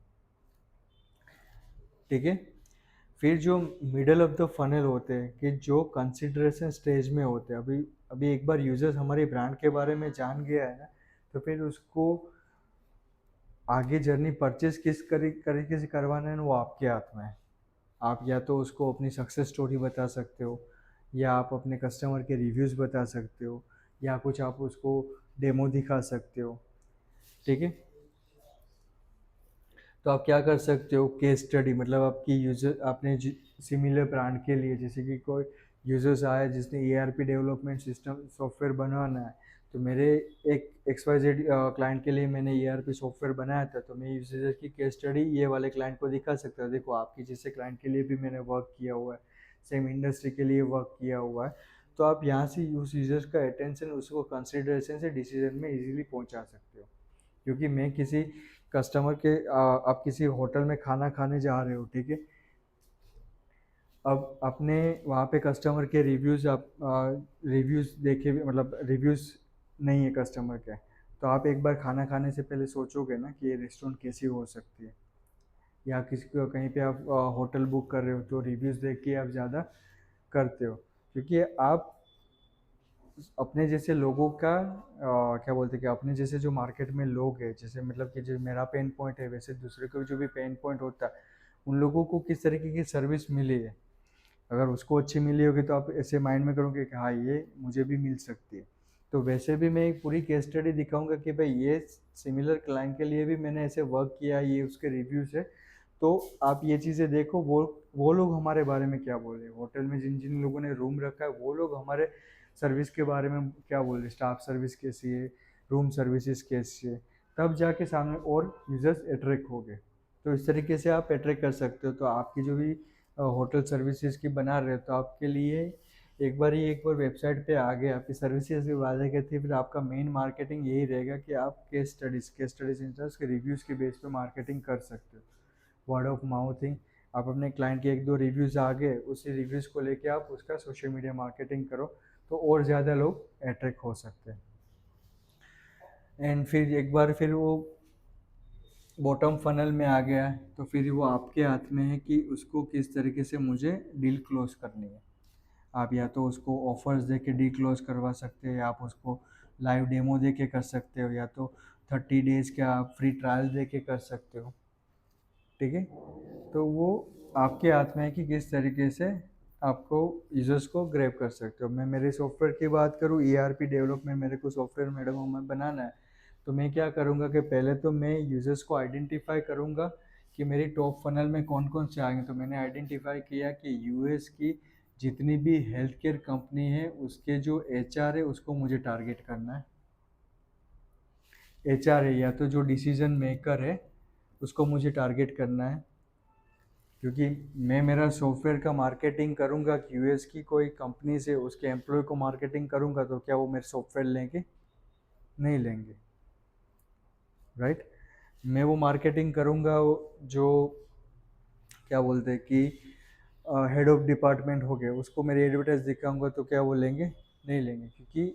ठीक है। फिर जो मिडल ऑफ द फनल होते हैं कि जो कंसिडरेशन स्टेज में होते हैं, अभी अभी एक बार यूजर्स हमारी ब्रांड के बारे में जान गया है ना, तो फिर उसको आगे जर्नी परचेज किस तरीके से करवाना है वो आपके हाथ में है। आप या तो उसको अपनी सक्सेस स्टोरी बता सकते हो, या आप अपने कस्टमर के रिव्यूज़ बता सकते हो, या कुछ आप उसको डेमो दिखा सकते हो। ठीक है, तो आप क्या कर सकते हो, केस स्टडी, मतलब आपकी यूजर आपने सिमिलर ब्रांड के लिए, जैसे कि कोई यूजर्स आया जिसने ERP डेवलपमेंट सिस्टम सॉफ्टवेयर बनवाना है, तो मेरे एक XYZ क्लाइंट के लिए मैंने ERP सॉफ्टवेयर बनाया था, तो मैं यूजर की केस स्टडी ये वाले क्लाइंट को दिखा सकता हूँ, देखो आपकी जैसे क्लाइंट के लिए भी मैंने वर्क किया हुआ है, सेम इंडस्ट्री के लिए वर्क किया हुआ है। तो आप यहाँ से उस यूजर्स का अटेंशन, उसको कंसिडरेशन से डिसीजन में इजीली पहुँचा सकते हो। क्योंकि मैं किसी कस्टमर के आप किसी होटल में खाना खाने जा रहे हो, ठीक है, अब अपने वहाँ पे कस्टमर के रिव्यूज़, आप रिव्यूज़ देखे भी, मतलब रिव्यूज़ नहीं है कस्टमर के, तो आप एक बार खाना खाने से पहले सोचोगे ना कि ये रेस्टोरेंट कैसी हो सकती है, या किसी को कहीं पे आप होटल बुक कर रहे हो तो रिव्यूज़ देख के आप ज़्यादा करते हो, क्योंकि आप अपने जैसे लोगों का क्या बोलते हैं कि अपने जैसे जो मार्केट में लोग हैं, जैसे मतलब कि जो मेरा पेन पॉइंट है वैसे दूसरे को जो भी पेन पॉइंट होता है, उन लोगों को किस तरीके की सर्विस मिली है, अगर उसको अच्छी मिली होगी तो आप ऐसे माइंड में करोगे कि हाँ ये मुझे भी मिल सकती है। तो वैसे भी मैं एक पूरी केस स्टडी दिखाऊंगा कि भाई ये सिमिलर क्लाइंट के लिए भी मैंने ऐसे वर्क किया, ये उसके रिव्यूज़ है, तो आप ये चीज़ें देखो, वो लोग हमारे बारे में क्या बोल रहे हैं, होटल में जिन जिन लोगों ने रूम रखा है वो लोग हमारे सर्विस के बारे में क्या बोल रहे हैं, स्टाफ सर्विस कैसी है, रूम सर्विसेज कैसी है, तब जाके सामने और यूजर्स अट्रैक्ट हो गए। तो इस तरीके से आप अट्रैक्ट कर सकते हो। तो आपकी जो भी होटल सर्विसेज की बना रहे हो, तो आपके लिए एक बार वेबसाइट पे आ गए, आपकी सर्विसेज भी वादे के थे, फिर आपका मेन मार्केटिंग यही रहेगा कि आप केस स्टडीज इंटरेस्ट के रिव्यूज़ के बेस पे मार्केटिंग कर सकते हो, वर्ड ऑफ माउथिंग। आप अपने क्लाइंट के एक दो रिव्यूज़ आ गए, उसी रिव्यूज़ को लेके आप उसका सोशल मीडिया मार्केटिंग करो, तो और ज़्यादा लोग अट्रैक्ट हो सकते हैं। एंड फिर एक बार फिर वो बॉटम फनल में आ गया है, तो फिर वो आपके हाथ में है कि उसको किस तरीके से मुझे डील क्लोज करनी है। आप या तो उसको ऑफर्स दे के डील क्लोज करवा सकते हो, या आप उसको लाइव डेमो दे के कर सकते हो, या तो 30 डेज़ का आप फ्री ट्रायल दे के कर सकते हो। ठीक है, तो वो आपके हाथ में है कि किस तरीके से आपको यूजर्स को ग्रैब कर सकते हो। मैं मेरे सॉफ्टवेयर की बात करूँ, ERP डेवलपमेंट मेरे को सॉफ्टवेयर मैडम में बनाना है, तो मैं क्या करूँगा कि पहले तो मैं यूजर्स को आइडेंटिफाई करूँगा कि मेरी टॉप फनल में कौन कौन से आएंगे। तो मैंने आइडेंटिफाई किया कि US की जितनी भी हेल्थ केयर कंपनी है उसके जो HR है उसको मुझे टारगेट करना है। HR है या तो जो डिसीजन मेकर है उसको मुझे टारगेट करना है, क्योंकि मैं मेरा सॉफ्टवेयर का मार्केटिंग करूंगा कि US की कोई कंपनी से उसके एम्प्लॉय को मार्केटिंग करूंगा, तो क्या वो मेरे सॉफ्टवेयर लेंगे? नहीं लेंगे, राइट। मैं वो मार्केटिंग करूंगा जो क्या बोलते हैं कि हेड ऑफ डिपार्टमेंट हो गए, उसको मेरी एडवर्टाइज दिखाऊंगा, तो क्या वो लेंगे? नहीं लेंगे, क्योंकि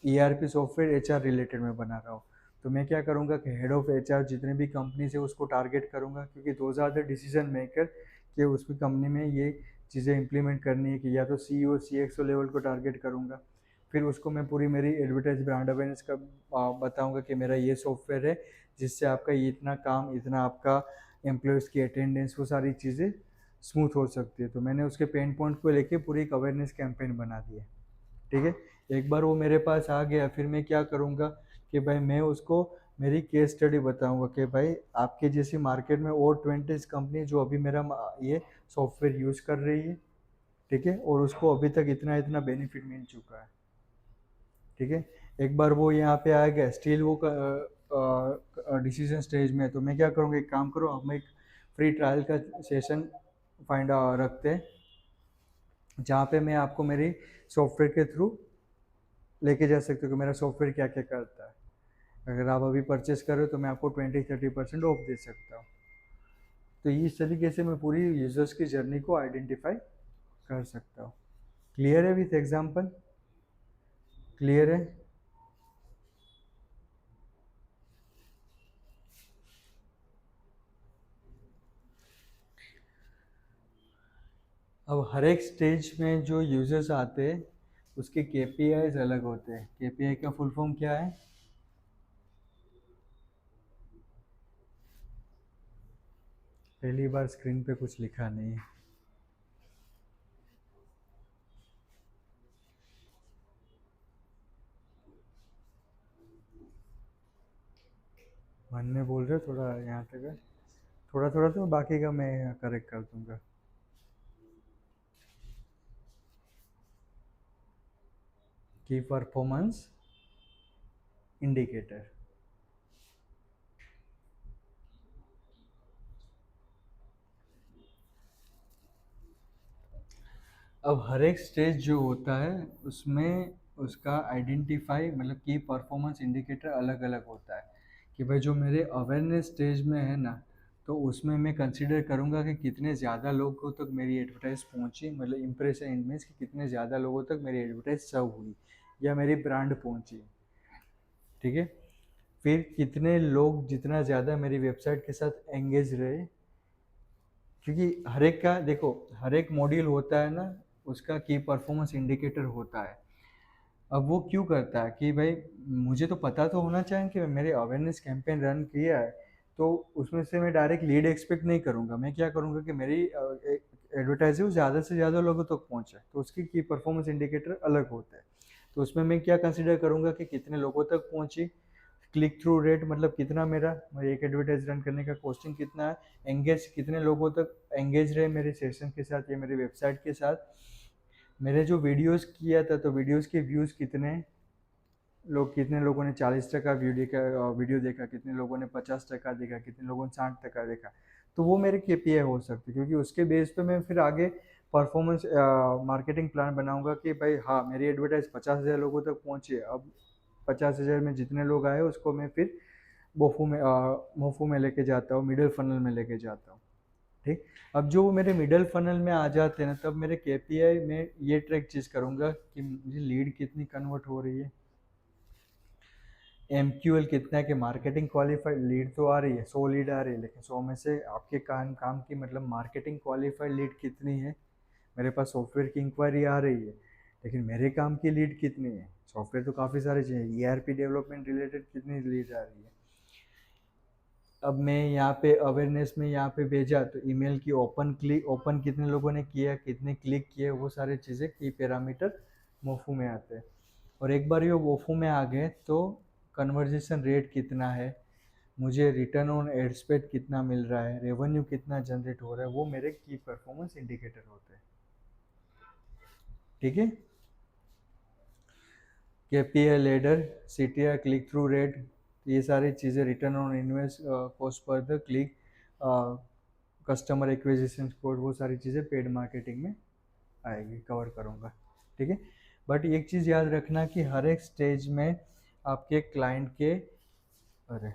ERP सॉफ्टवेयर HR रिलेटेड में बना रहा हूँ। तो मैं क्या करूँगा कि हेड ऑफ HR जितने भी कंपनी से उसको टारगेट करूँगा, क्योंकि दो आर द डिसीजन मेकर कि उसकी कंपनी में ये चीज़ें इंप्लीमेंट करनी है, कि या तो CEO CXO लेवल को टारगेट करूँगा। फिर उसको मैं पूरी मेरी एडवर्टाइज ब्रांड अवेयरनेस का बताऊँगा कि मेरा ये सॉफ्टवेयर है जिससे आपका ये इतना काम, इतना आपका एम्प्लॉयज़ की अटेंडेंस, वो सारी चीज़ें स्मूथ हो सकती है। तो मैंने उसके पेन पॉइंट को लेके पूरी एक अवेयरनेस कैंपेन बना दी है। ठीक है, एक बार वो मेरे पास आ गया, फिर मैं क्या करूँगा कि भाई मैं उसको मेरी केस स्टडी बताऊँगा कि भाई आपके जैसी मार्केट में और 20 कंपनी जो अभी मेरा ये सॉफ्टवेयर यूज़ कर रही है, ठीक है, और उसको अभी तक इतना इतना बेनिफिट मिल चुका है। ठीक है, एक बार वो यहाँ पे आ गया, स्टिल वो डिसीजन स्टेज में है, तो मैं क्या करूँगा, एक काम करो, हम एक फ्री ट्रायल का सेशन फाइंड रखते हैं, जहाँ पे मैं आपको मेरी सॉफ्टवेयर के थ्रू लेके जा सकते हो कि मेरा सॉफ्टवेयर क्या क्या करता है। अगर आप अभी परचेस कर रहे हो तो मैं आपको 20-30% ऑफ दे सकता हूँ। तो इस तरीके से मैं पूरी यूजर्स की जर्नी को आइडेंटिफाई कर सकता हूँ। क्लियर है विथ एग्जांपल? क्लियर है? अब हर एक स्टेज में जो यूजर्स आते हैं उसके KPIs अलग होते हैं। KPI का फुल फॉर्म क्या है? पहली बार स्क्रीन पे कुछ लिखा नहीं है। मन में बोल रहे हो थोड़ा यहाँ तक है, थोड़ा थोड़ा तो बाकी का मैं करेक्ट कर दूंगा। की परफॉर्मेंस इंडिकेटर। अब हर एक स्टेज जो होता है उसमें उसका आइडेंटिफाई मतलब की परफॉर्मेंस इंडिकेटर अलग अलग होता है। कि भाई जो मेरे अवेयरनेस स्टेज में है ना, तो उसमें मैं कंसिडर करूँगा कि कितने ज़्यादा लोगों तक मेरी एडवर्टाइज पहुँची, मतलब इम्प्रेशन इट मीन्स कि कितने ज़्यादा लोगों तक मेरी एडवर्टाइज सर्व हुई या मेरी ब्रांड पहुँची। ठीक है। फिर कितने लोग जितना ज़्यादा मेरी वेबसाइट के साथ एंगेज रहे, क्योंकि हर एक का देखो, हर एक मॉड्यूल होता है ना, उसका की परफॉर्मेंस इंडिकेटर होता है। अब वो क्यों करता है कि भाई मुझे तो पता तो होना चाहिए कि मेरे अवेयरनेस कैंपेन रन किया है, तो उसमें से मैं डायरेक्ट लीड एक्सपेक्ट नहीं करूँगा। मैं क्या करूँगा कि मेरी एडवर्टाइजिंग ज़्यादा से ज़्यादा लोगों तक पहुँचे, तो उसकी की परफॉर्मेंस इंडिकेटर अलग होता है। तो उसमें मैं क्या कंसिडर करूँगा कि कितने लोगों तक पहुँची, क्लिक थ्रू रेट मतलब कितना मेरा एक एडवर्टाइज रन करने का कॉस्टिंग कितना है, एंगेज कितने लोगों तक एंगेज रहे मेरे सेशन के साथ या मेरी वेबसाइट के साथ, मेरे जो वीडियोस किया था तो वीडियोस के व्यूज़ कितने लोग, कितने लोगों ने 40% वीडियो देखा, कितने लोगों ने 50% देखा, कितने लोगों ने 60% देखा। तो वो मेरे केपीआई हो सकते, क्योंकि उसके बेस पे मैं फिर आगे परफॉर्मेंस मार्केटिंग प्लान बनाऊंगा कि भाई हाँ मेरी एडवर्टाइज 50,000 लोगों तक पहुंची है। अब 50,000 में जितने लोग आए उसको मैं फिर मोफू में लेके जाता हूँ, मिडिल फनल में लेके जाता हूँ। ठीक। अब जो मेरे मिडल फनल में आ जाते हैं ना, तब मेरे केपीआई में ये ट्रैक चीज़ करूँगा कि मुझे लीड कितनी कन्वर्ट हो रही है, एमक्यूएल कितना है, कि मार्केटिंग क्वालिफाइड लीड तो आ रही है, 100 लीड आ रही है, लेकिन 100 में से आपके काम की मतलब मार्केटिंग क्वालिफाइड लीड कितनी है। मेरे पास सॉफ्टवेयर की इंक्वायरी आ रही है, लेकिन मेरे काम की लीड कितनी है। सॉफ्टवेयर तो काफ़ी सारे चाहिए, ईआरपी डेवलपमेंट रिलेटेड कितनी लीड आ रही है। अब मैं यहाँ पे अवेयरनेस में यहाँ पे भेजा तो ईमेल की ओपन कितने लोगों ने किया, कितने क्लिक किए, वो सारी चीज़ें की पैरामीटर मोफू में आते हैं। और एक बार ये वोफू में आ गए तो कन्वर्जेशन रेट कितना है, मुझे रिटर्न ऑन एड स्पेंड कितना मिल रहा है, रेवेन्यू कितना जनरेट हो रहा है, वो मेरे की परफॉर्मेंस इंडिकेटर होते हैं। ठीक है। KPI ladder, CTR, click through rate, ये सारी चीज़ें, return on invest cost per the click, customer acquisition code, वो सारी चीज़ें पेड मार्केटिंग में आएगी, कवर करूँगा। ठीक है। बट एक चीज़ याद रखना कि हर एक स्टेज में आपके क्लाइंट के, अरे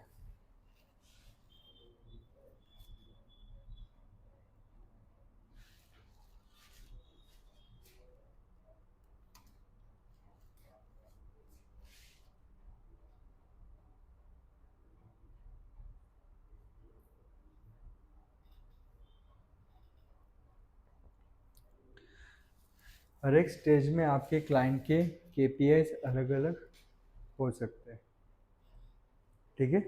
हर एक स्टेज में आपके क्लाइंट के केपीआईज अलग अलग हो सकते हैं। ठीक है।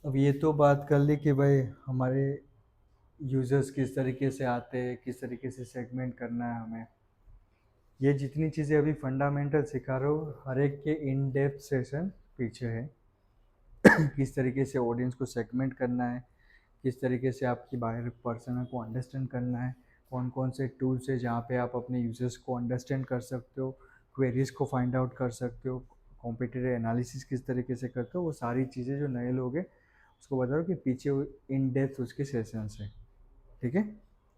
अब ये तो बात कर ली कि भाई हमारे यूज़र्स किस तरीके से आते हैं, किस तरीके से सेगमेंट करना है हमें। ये जितनी चीज़ें अभी फंडामेंटल सिखा रहा हूँ, हर एक के इन डेप्थ सेशन पीछे है। किस तरीके से ऑडियंस को सेगमेंट करना है, किस तरीके से आपकी बायर पर्सना को अंडरस्टैंड करना है, कौन कौन से टूल्स है जहाँ पे आप अपने यूजर्स को अंडरस्टैंड कर सकते हो, क्वेरीज को फाइंड आउट कर सकते हो, कॉम्पिटिटिव एनालिसिस किस तरीके से करते हो, वो सारी चीज़ें जो नए लोग हैं उसको बता रहा हूँ कि पीछे इन डेप्थ उसके सेशंस है। ठीक है।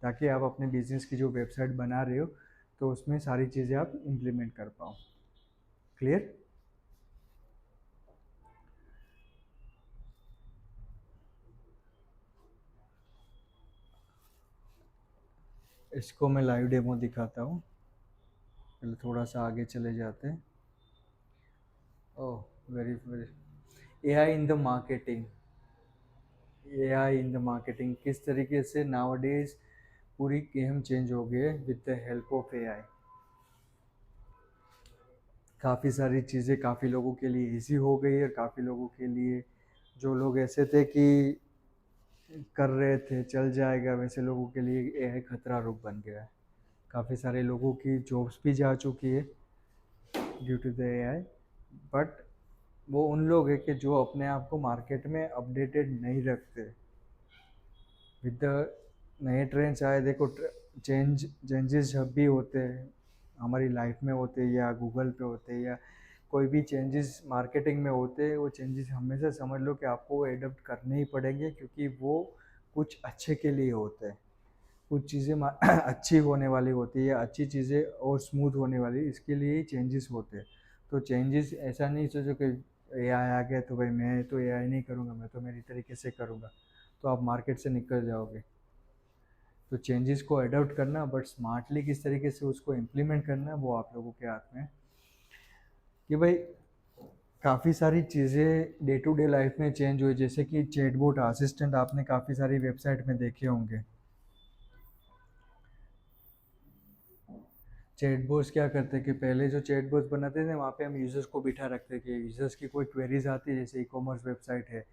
ताकि आप अपने बिजनेस की जो वेबसाइट बना रहे हो तो उसमें सारी चीज़ें आप इम्प्लीमेंट कर पाओ। क्लियर। इसको मैं लाइव डेमो दिखाता हूँ। पहले थोड़ा सा आगे चले जाते हैं। Oh, very very, AI in the marketing. AI in the marketing किस तरीके से नाउअडेज पूरी गेम चेंज हो गई है with the help of AI. काफ़ी सारी चीज़ें काफ़ी लोगों के लिए इजी हो गई है, और काफ़ी लोगों के लिए जो लोग ऐसे थे कि कर रहे थे चल जाएगा, वैसे लोगों के लिए एआई खतरा रूप बन गया है। काफ़ी सारे लोगों की जॉब्स भी जा चुकी है due to the AI. But वो उन लोग हैं कि जो अपने आप को मार्केट में अपडेटेड नहीं रखते विद द नए ट्रेंड्स आए। देखो चेंजेस जब भी होते हैं हमारी लाइफ में होते हैं या गूगल पे होते हैं या कोई भी चेंजेस मार्केटिंग में होते हैं, वो चेंजेस हमेशा समझ लो कि आपको वो एडप्ट करने ही पड़ेंगे, क्योंकि वो कुछ अच्छे के लिए होते हैं। कुछ चीज़ें अच्छी होने वाली होती है या अच्छी चीज़ें और स्मूथ होने वाली, इसके लिए ही चेंजेस होते हैं। तो चेंजेस ऐसा नहीं सोचो कि एआई आ गया तो भाई मैं तो एआई नहीं करूँगा, मैं तो मेरी तरीके से करूँगा, तो आप मार्केट से निकल जाओगे। तो चेंजेस को अडॉप्ट करना, बट स्मार्टली किस तरीके से उसको इम्प्लीमेंट करना है, वो आप लोगों के हाथ में है। कि भाई काफ़ी सारी चीज़ें डे टू डे लाइफ में चेंज हुई, जैसे कि चैटबॉट असिस्टेंट आपने काफ़ी सारी वेबसाइट में देखे होंगे। चैटबॉट्स क्या करते हैं कि पहले जो चैटबॉट्स बनाते थे वहाँ पे हम यूज़र्स को बिठा रखते कि यूज़र्स की कोई क्वेरीज आती है, जैसे ई कॉमर्स वेबसाइट है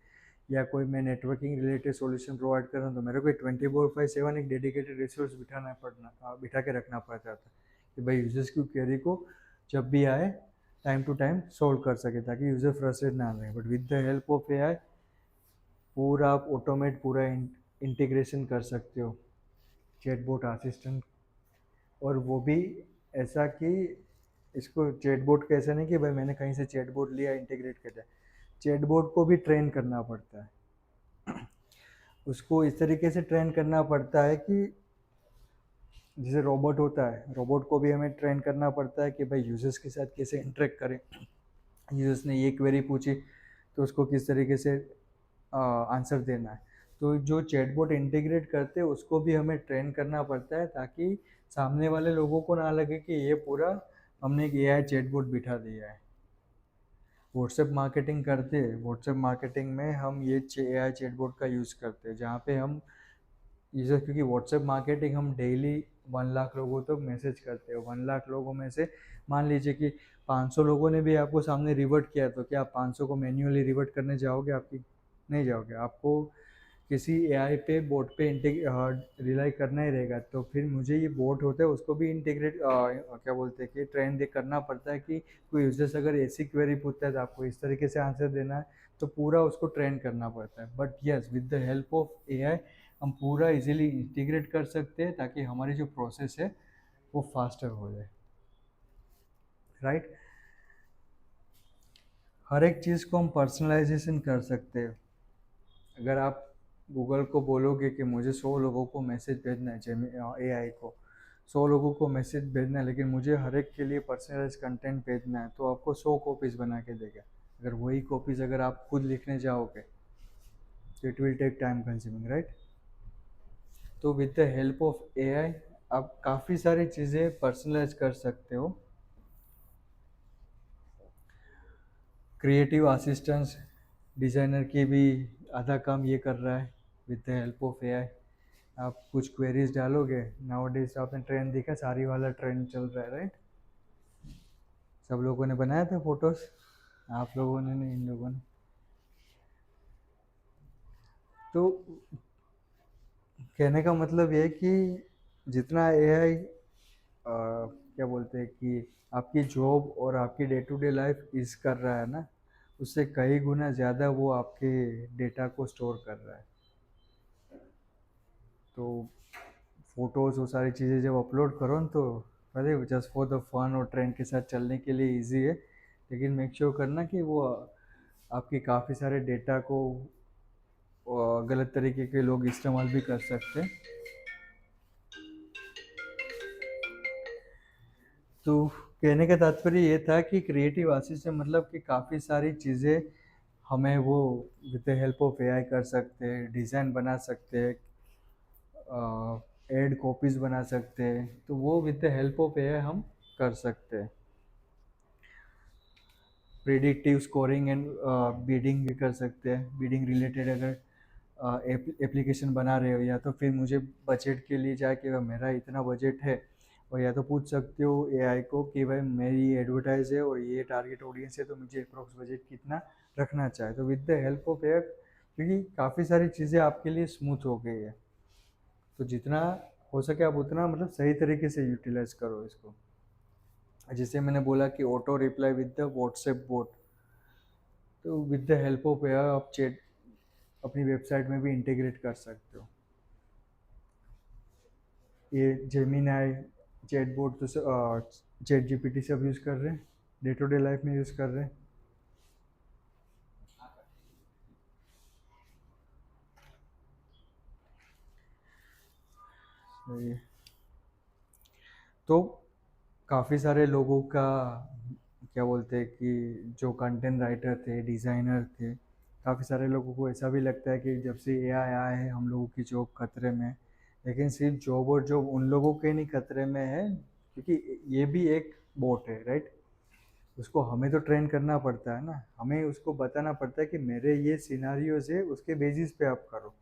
या कोई मैं नेटवर्किंग रिलेटेड सॉल्यूशन प्रोवाइड कर रहा हूँ, तो मेरे को 24/7 एक डेडिकेटेड रिसोर्स बिठा के रखना पड़ता था कि भाई यूज़र्स की क्वेरी को जब भी आए टाइम टू टाइम सॉल्व कर सके, ताकि यूज़र फ्रस्ट्रेट ना रहे। But with the help of AI पूरा आप ऑटोमेट पूरा इंटीग्रेशन कर सकते हो चैटबॉट असिस्टेंट। और वो भी ऐसा कि इसको चैटबॉट का ऐसा नहीं कि भाई मैंने कहीं से चैटबॉट लिया इंटीग्रेट कर दिया, चैटबॉट को भी ट्रेन करना पड़ता है। उसको इस तरीके से ट्रेन करना पड़ता है कि जैसे रोबोट होता है, रोबोट को भी हमें ट्रेन करना पड़ता है कि भाई यूजर्स के साथ कैसे इंटरेक्ट करें। यूजर्स ने ये क्वेरी पूछी तो उसको किस तरीके से आंसर देना है। तो जो चैटबॉट इंटीग्रेट करते हैं उसको भी हमें ट्रेन करना पड़ता है, ताकि सामने वाले लोगों को ना लगे कि ये पूरा हमने एक एआई चैटबॉट बिठा दिया है। व्हाट्सएप मार्केटिंग करते हैं, व्हाट्सएप मार्केटिंग में हम ये एआई चैटबॉट का यूज़ करते हैं, जहाँ पे हम यूज़र, क्योंकि व्हाट्सएप मार्केटिंग हम डेली 1 लाख लोगों तक मैसेज करते हैं। 1 लाख लोगों में से मान लीजिए कि 500 लोगों ने भी आपको सामने रिवर्ट किया, तो क्या आप 500 को मैन्युअली रिवर्ट करने जाओगे? आपकी नहीं जाओगे, आपको किसी एआई पे बोट पे रिलाई करना ही रहेगा। तो फिर मुझे ये बोट होता है उसको भी इंटीग्रेट क्या बोलते हैं कि ट्रेन दे करना पड़ता है कि कोई यूजर्स अगर ऐसी क्वेरी पूछता है तो आपको इस तरीके से आंसर देना है, तो पूरा उसको ट्रेन करना पड़ता है। But yes, with the help of AI हम पूरा इजीली इंटीग्रेट कर सकते हैं, ताकि हमारी जो प्रोसेस है वो फास्टर हो जाए, राइट। हर एक चीज़ को हम पर्सनलाइजेशन कर सकते हैं। अगर आप गूगल को बोलोगे कि मुझे 100 लोगों को मैसेज भेजना है, जेमी एआई को 100 लोगों को मैसेज भेजना है, लेकिन मुझे हर एक के लिए पर्सनलाइज कंटेंट भेजना है, तो आपको 100 कॉपीज़ बना के देगा। अगर वही कॉपीज़ अगर आप खुद लिखने जाओगे तो it will take time consuming, right. तो with the help of AI आप काफ़ी सारी चीज़ें पर्सनलाइज कर सकते हो। क्रिएटिव असिस्टेंस डिज़ाइनर की भी आधा काम ये कर रहा है with the help of AI. आप कुछ क्वेरीज डालोगे, नाउ डेज आपने ट्रेंड देखा, साड़ी वाला ट्रेंड चल रहा है, राइट। सब लोगों ने बनाया था फोटोज, आप लोगों ने नहीं, इन लोगों ने। तो कहने का मतलब ये है कि जितना एआई क्या बोलते हैं कि आपकी जॉब और आपकी day to day life is कर रहा है ना, उससे कई गुना ज़्यादा वो आपके डेटा को स्टोर कर रहा है। तो फोटोज़ वो सारी चीज़ें जब अपलोड करो न, तो पहले जस्ट फॉर द फन और ट्रेंड के साथ चलने के लिए इजी है, लेकिन मेक श्योर करना कि वो आपके काफ़ी सारे डेटा को गलत तरीके के लोग इस्तेमाल भी कर सकते हैं। तो कहने का तात्पर्य ये था कि क्रिएटिव असिस्टेंट मतलब कि काफ़ी सारी चीज़ें हमें वो with the help of AI कर सकते हैं। डिज़ाइन बना सकते हैं, एड कॉपीज़ बना सकते हैं, तो वो with the help of AI हम कर सकते हैं। प्रिडिक्टिव स्कोरिंग एंड बीडिंग भी कर सकते हैं। बीडिंग रिलेटेड अगर एप्लीकेशन बना रहे हो, या तो फिर मुझे बजट के लिए जाके मेरा इतना बजट है, और या तो पूछ सकते हो एआई को कि भाई मेरी एडवर्टाइज है और ये टारगेट ऑडियंस है, तो मुझे अप्रोक्स बजट कितना रखना चाहे। तो with the help of AI क्योंकि काफ़ी सारी चीज़ें आपके लिए स्मूथ हो गई है। तो जितना हो सके आप उतना मतलब सही तरीके से यूटिलाइज करो इसको। जैसे मैंने बोला कि auto reply with the WhatsApp bot, तो with the help of AI आप चैट अपनी वेबसाइट में भी इंटीग्रेट कर सकते हो। ये जेमिनाई चैट बोट तो चैट जीपीटी सब यूज़ कर रहे हैं, डे टू डे लाइफ में यूज़ कर रहे हैं। सही है। तो काफ़ी सारे लोगों का क्या बोलते हैं कि जो कंटेंट राइटर थे, डिज़ाइनर थे, काफ़ी सारे लोगों को ऐसा भी लगता है कि जब से एआई आया है हम लोगों की जॉब खतरे में है। लेकिन सिर्फ जॉब और जॉब उन लोगों के नहीं खतरे में है, क्योंकि ये भी एक बोट है, राइट। उसको हमें तो ट्रेन करना पड़ता है ना, हमें उसको बताना पड़ता है कि मेरे ये सिनारियोज है, उसके बेसिस पे आप करो।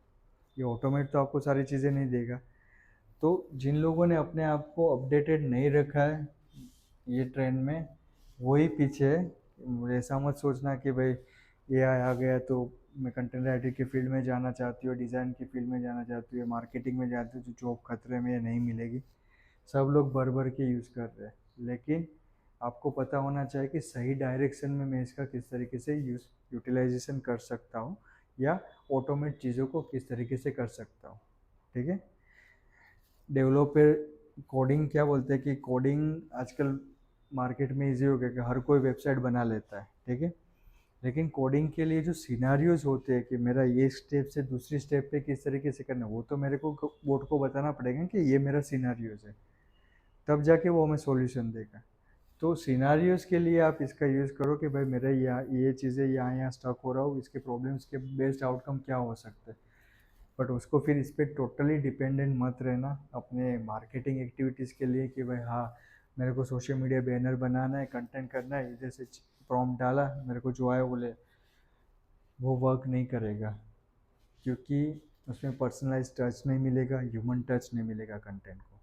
ये ऑटोमेट तो आपको सारी चीज़ें नहीं देगा। तो जिन लोगों ने अपने आप को अपडेटेड नहीं रखा है ये ट्रेंड में, वही पीछे है। ऐसा मत सोचना कि भाई ये आ गया तो मैं कंटेंट राइटर की फील्ड में जाना चाहती हूँ, डिज़ाइन की फील्ड में जाना चाहती हूँ, मार्केटिंग में जाती हूँ, तो जॉब खतरे में नहीं मिलेगी। सब लोग भर भर के यूज़ कर रहे हैं, लेकिन आपको पता होना चाहिए कि सही डायरेक्शन में मैं इसका किस तरीके से यूटिलाइजेशन कर सकता हूँ, या ऑटोमेट चीज़ों को किस तरीके से कर सकता हूँ। ठीक है। डेवलपर कोडिंग क्या बोलते हैं कि कोडिंग आजकल मार्केट में इजी हो गया कि हर कोई वेबसाइट बना लेता है, ठीक है। लेकिन कोडिंग के लिए जो सिनारियोज होते हैं कि मेरा ये स्टेप से दूसरी स्टेप पे किस तरीके से करना है, वो तो मेरे को बोर्ड को बताना पड़ेगा कि ये मेरा सिनारियोज है, तब जाके वो हमें सॉल्यूशन देगा। तो सिनारियोज के लिए आप इसका यूज़ करो कि भाई मेरा यहाँ ये चीज़ें यहाँ यहाँ स्टक हो रहा हो, इसके प्रॉब्लम्स के बेस्ट आउटकम क्या हो सकते हैं। बट उसको फिर इस पर टोटली डिपेंडेंट मत रहना अपने मार्केटिंग एक्टिविटीज़ के लिए कि भाई हाँ मेरे को सोशल मीडिया बैनर बनाना है, कंटेंट करना है, इधर से प्रॉम्प्ट डाला, मेरे को जो आया बोले, वो वर्क नहीं करेगा। क्योंकि उसमें पर्सनलाइज टच नहीं मिलेगा, ह्यूमन टच नहीं मिलेगा कंटेंट को।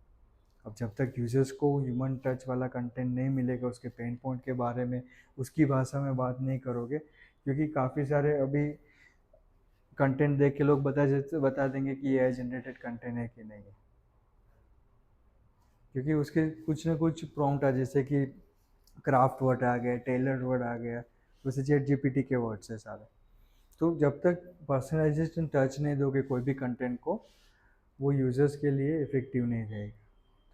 अब जब तक यूजर्स को ह्यूमन टच वाला कंटेंट नहीं मिलेगा, उसके पेन पॉइंट के बारे में उसकी भाषा में बात नहीं करोगे, क्योंकि काफ़ी सारे अभी कंटेंट देख के लोग बता देंगे कि ये जनरेटेड कंटेंट है कि नहीं है, क्योंकि उसके कुछ ना कुछ प्रॉम्प्ट आ, जैसे कि क्राफ्ट वर्ड आ गया, टेलर वर्ड आ गया, वैसे चैट जीपीटी के वर्ड्स है सारे। तो जब तक पर्सनलाइजेशन टच नहीं दोगे कोई भी कंटेंट को, वो यूजर्स के लिए इफेक्टिव नहीं रहेगा।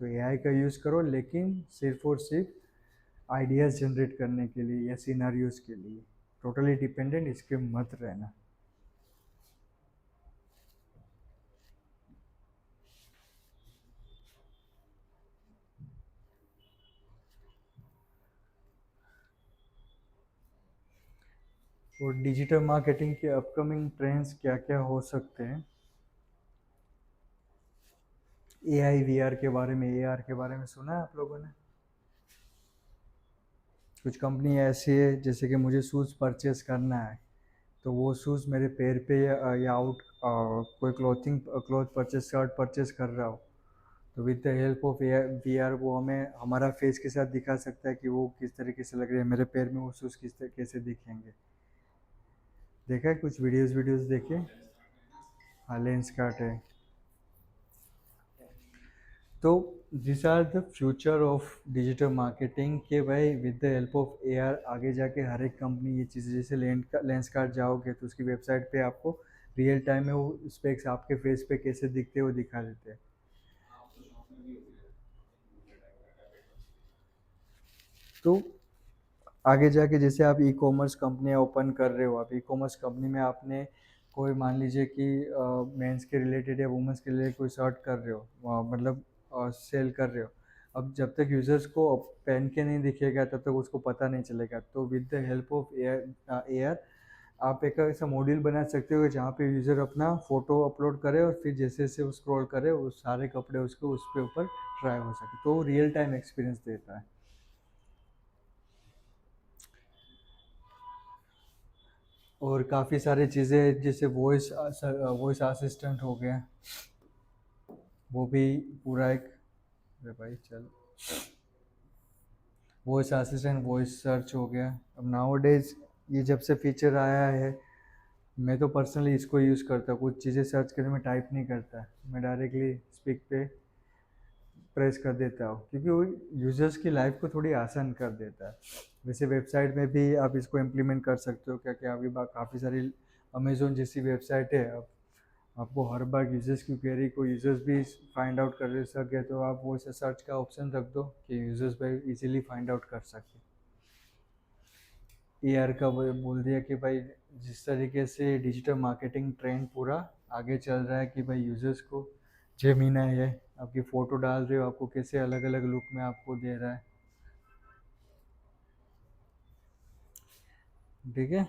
तो एआई का यूज़ करो, लेकिन सिर्फ और सिर्फ आइडियाज़ जनरेट करने के लिए या सिनारियोज के लिए। टोटली डिपेंडेंट इसके मत रहना। और डिजिटल मार्केटिंग के अपकमिंग ट्रेंड्स क्या क्या हो सकते हैं। एआई वीआर के बारे में, एआर के बारे में सुना है आप लोगों ने। कुछ कंपनी ऐसी है, जैसे कि मुझे शूज़ परचेस करना है, तो वो शूज़ मेरे पैर पे या आउट कोई क्लॉथ परचेस, शर्ट परचेस कर रहा हो, तो with the help of VR वो हमें हमारा फेस के साथ दिखा सकता है कि वो किस तरीके से लग रहे हैं, मेरे पैर में वो शूज़ किस तरीके से दिखेंगे। देखा है कुछ वीडियोस वीडियोस देखे। हाँ, लेंस कार्ट है। तो this are the future of digital marketing के भाई, with the help of AR आगे जाके हर एक कंपनी ये चीज़ें, जैसे लेंस कार्ड जाओगे तो उसकी वेबसाइट पे आपको रियल टाइम में वो स्पेक्स आपके फेस पे कैसे दिखते हैं वो दिखा देते हैं। तो आगे जाके जैसे आप ई कॉमर्स कंपनियाँ ओपन कर रहे हो, आप ई कॉमर्स कंपनी में आपने कोई मान लीजिए कि मेंस के रिलेटेड या वुमेंस के रिलेटेड कोई शर्ट कर रहे हो, मतलब सेल कर रहे हो। अब जब तक यूज़र्स को पहन के नहीं दिखेगा तब तक उसको पता नहीं चलेगा। तो with the help of AR आप एक ऐसा मॉड्यूल बना सकते हो जहाँ पे यूज़र अपना फ़ोटो अपलोड करे और फिर जैसे जैसे वो स्क्रॉल करे वो सारे कपड़े उसको उस पे ऊपर ट्राई हो सके, तो रियल टाइम एक्सपीरियंस देता है। और काफ़ी सारी चीज़ें जैसे वॉइस असिस्टेंट हो गया, वो भी पूरा एक, अरे भाई चल, वॉइस असिस्टेंट, वॉइस सर्च हो गया। अब नाउ डेज ये जब से फीचर आया है मैं तो पर्सनली इसको यूज़ करता हूँ, कुछ चीज़ें सर्च करने में टाइप नहीं करता, मैं डायरेक्टली स्पीक पे प्रेस कर देता हूँ, क्योंकि वो यूज़र्स की लाइफ को थोड़ी आसान कर देता है। वैसे वेबसाइट में भी आप इसको इम्प्लीमेंट कर सकते हो, क्या क्या अभी काफ़ी सारी अमेज़ोन जैसी वेबसाइट है, अब आपको हर बार यूज़र्स की क्वेरी को यूज़र्स भी फाइंड आउट कर सके, तो आप वो सर्च का ऑप्शन रख दो कि यूज़र्स भाई इजीली फाइंड आउट कर सके। एआर का वो बोल दिया कि भाई जिस तरीके से डिजिटल मार्केटिंग ट्रेंड पूरा आगे चल रहा है कि भाई यूज़र्स को जेमिना है, आपकी फ़ोटो डाल रहे हो, आपको कैसे अलग अलग लुक में आपको दे रहा है। ठीक है,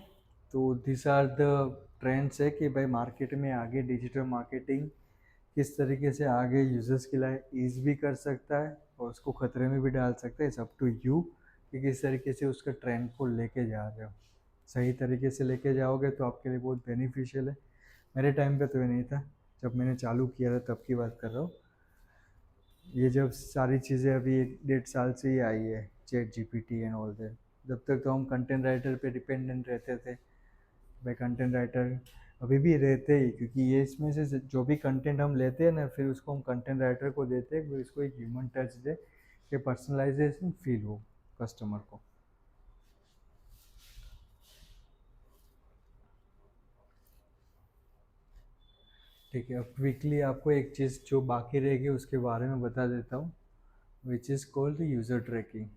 तो दिस आर द ट्रेंड्स है कि भाई मार्केट में आगे डिजिटल मार्केटिंग किस तरीके से आगे यूज़र्स के लिए ईज भी कर सकता है और उसको ख़तरे में भी डाल सकता है। इट्स अप टू यू कि किस तरीके से उसका ट्रेंड को लेके जा रहे हो। सही तरीके से लेके जाओगे तो आपके लिए बहुत बेनिफिशियल है। मेरे टाइम पे तो ये नहीं था, जब मैंने चालू किया था तब की बात कर रहा हूँ। ये जब सारी चीज़ें अभी 1 1.5 साल से ही आई है, chat GPT and all that, जब तक तो हम कंटेंट राइटर पे डिपेंडेंट रहते थे। भाई कंटेंट राइटर अभी भी रहते ही, क्योंकि ये इसमें से जो भी कंटेंट हम लेते हैं ना, फिर उसको हम कंटेंट राइटर को देते हैं, फिर उसको एक ह्यूमन टच दे कि पर्सनलाइजेशन फील हो कस्टमर को। ठीक है, अब क्विकली आपको एक चीज़ जो बाकी रहेगी उसके बारे में बता देता हूँ, which is called user tracking.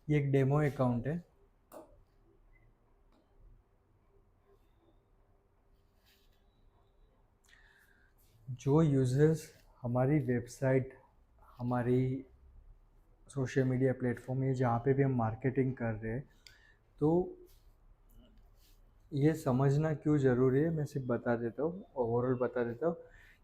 ये एक डेमो अकाउंट है। जो यूज़र्स हमारी वेबसाइट, हमारी सोशल मीडिया प्लेटफॉर्म है, जहाँ पे भी हम मार्केटिंग कर रहे हैं, तो ये समझना क्यों ज़रूरी है मैं सिर्फ बता देता हूँ, ओवरऑल बता देता हूँ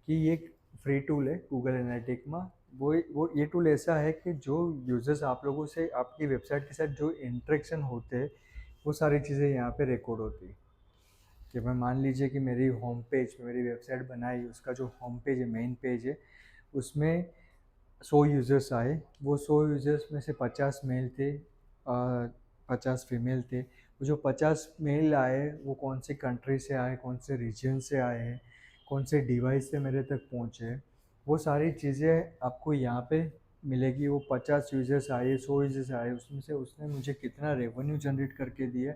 कि ये एक फ्री टूल है गूगल एनालिटिक में। वो ये टूल ऐसा है कि जो यूज़र्स आप लोगों से आपकी वेबसाइट के साथ जो इंटरेक्शन होते हैं, वो सारी चीज़ें यहाँ पे रिकॉर्ड होती है। कि मैं मान लीजिए कि मेरी होम पेज, मेरी वेबसाइट बनाई, उसका जो होम पेज है, मेन पेज है, उसमें 100 यूज़र्स आए, वो 100 यूज़र्स में से 50 मेल थे, 50 फीमेल थे। वो जो 50 मेल आए वो कौन से कंट्री से आए, कौन से रीजन से आए हैं, कौन से डिवाइस से मेरे तक पहुँचे, वो सारी चीज़ें आपको यहाँ पे मिलेगी। वो 50 यूज़र्स आए, 100 यूज़र्स आए, उसमें से उसने मुझे कितना रेवेन्यू जनरेट करके दिया,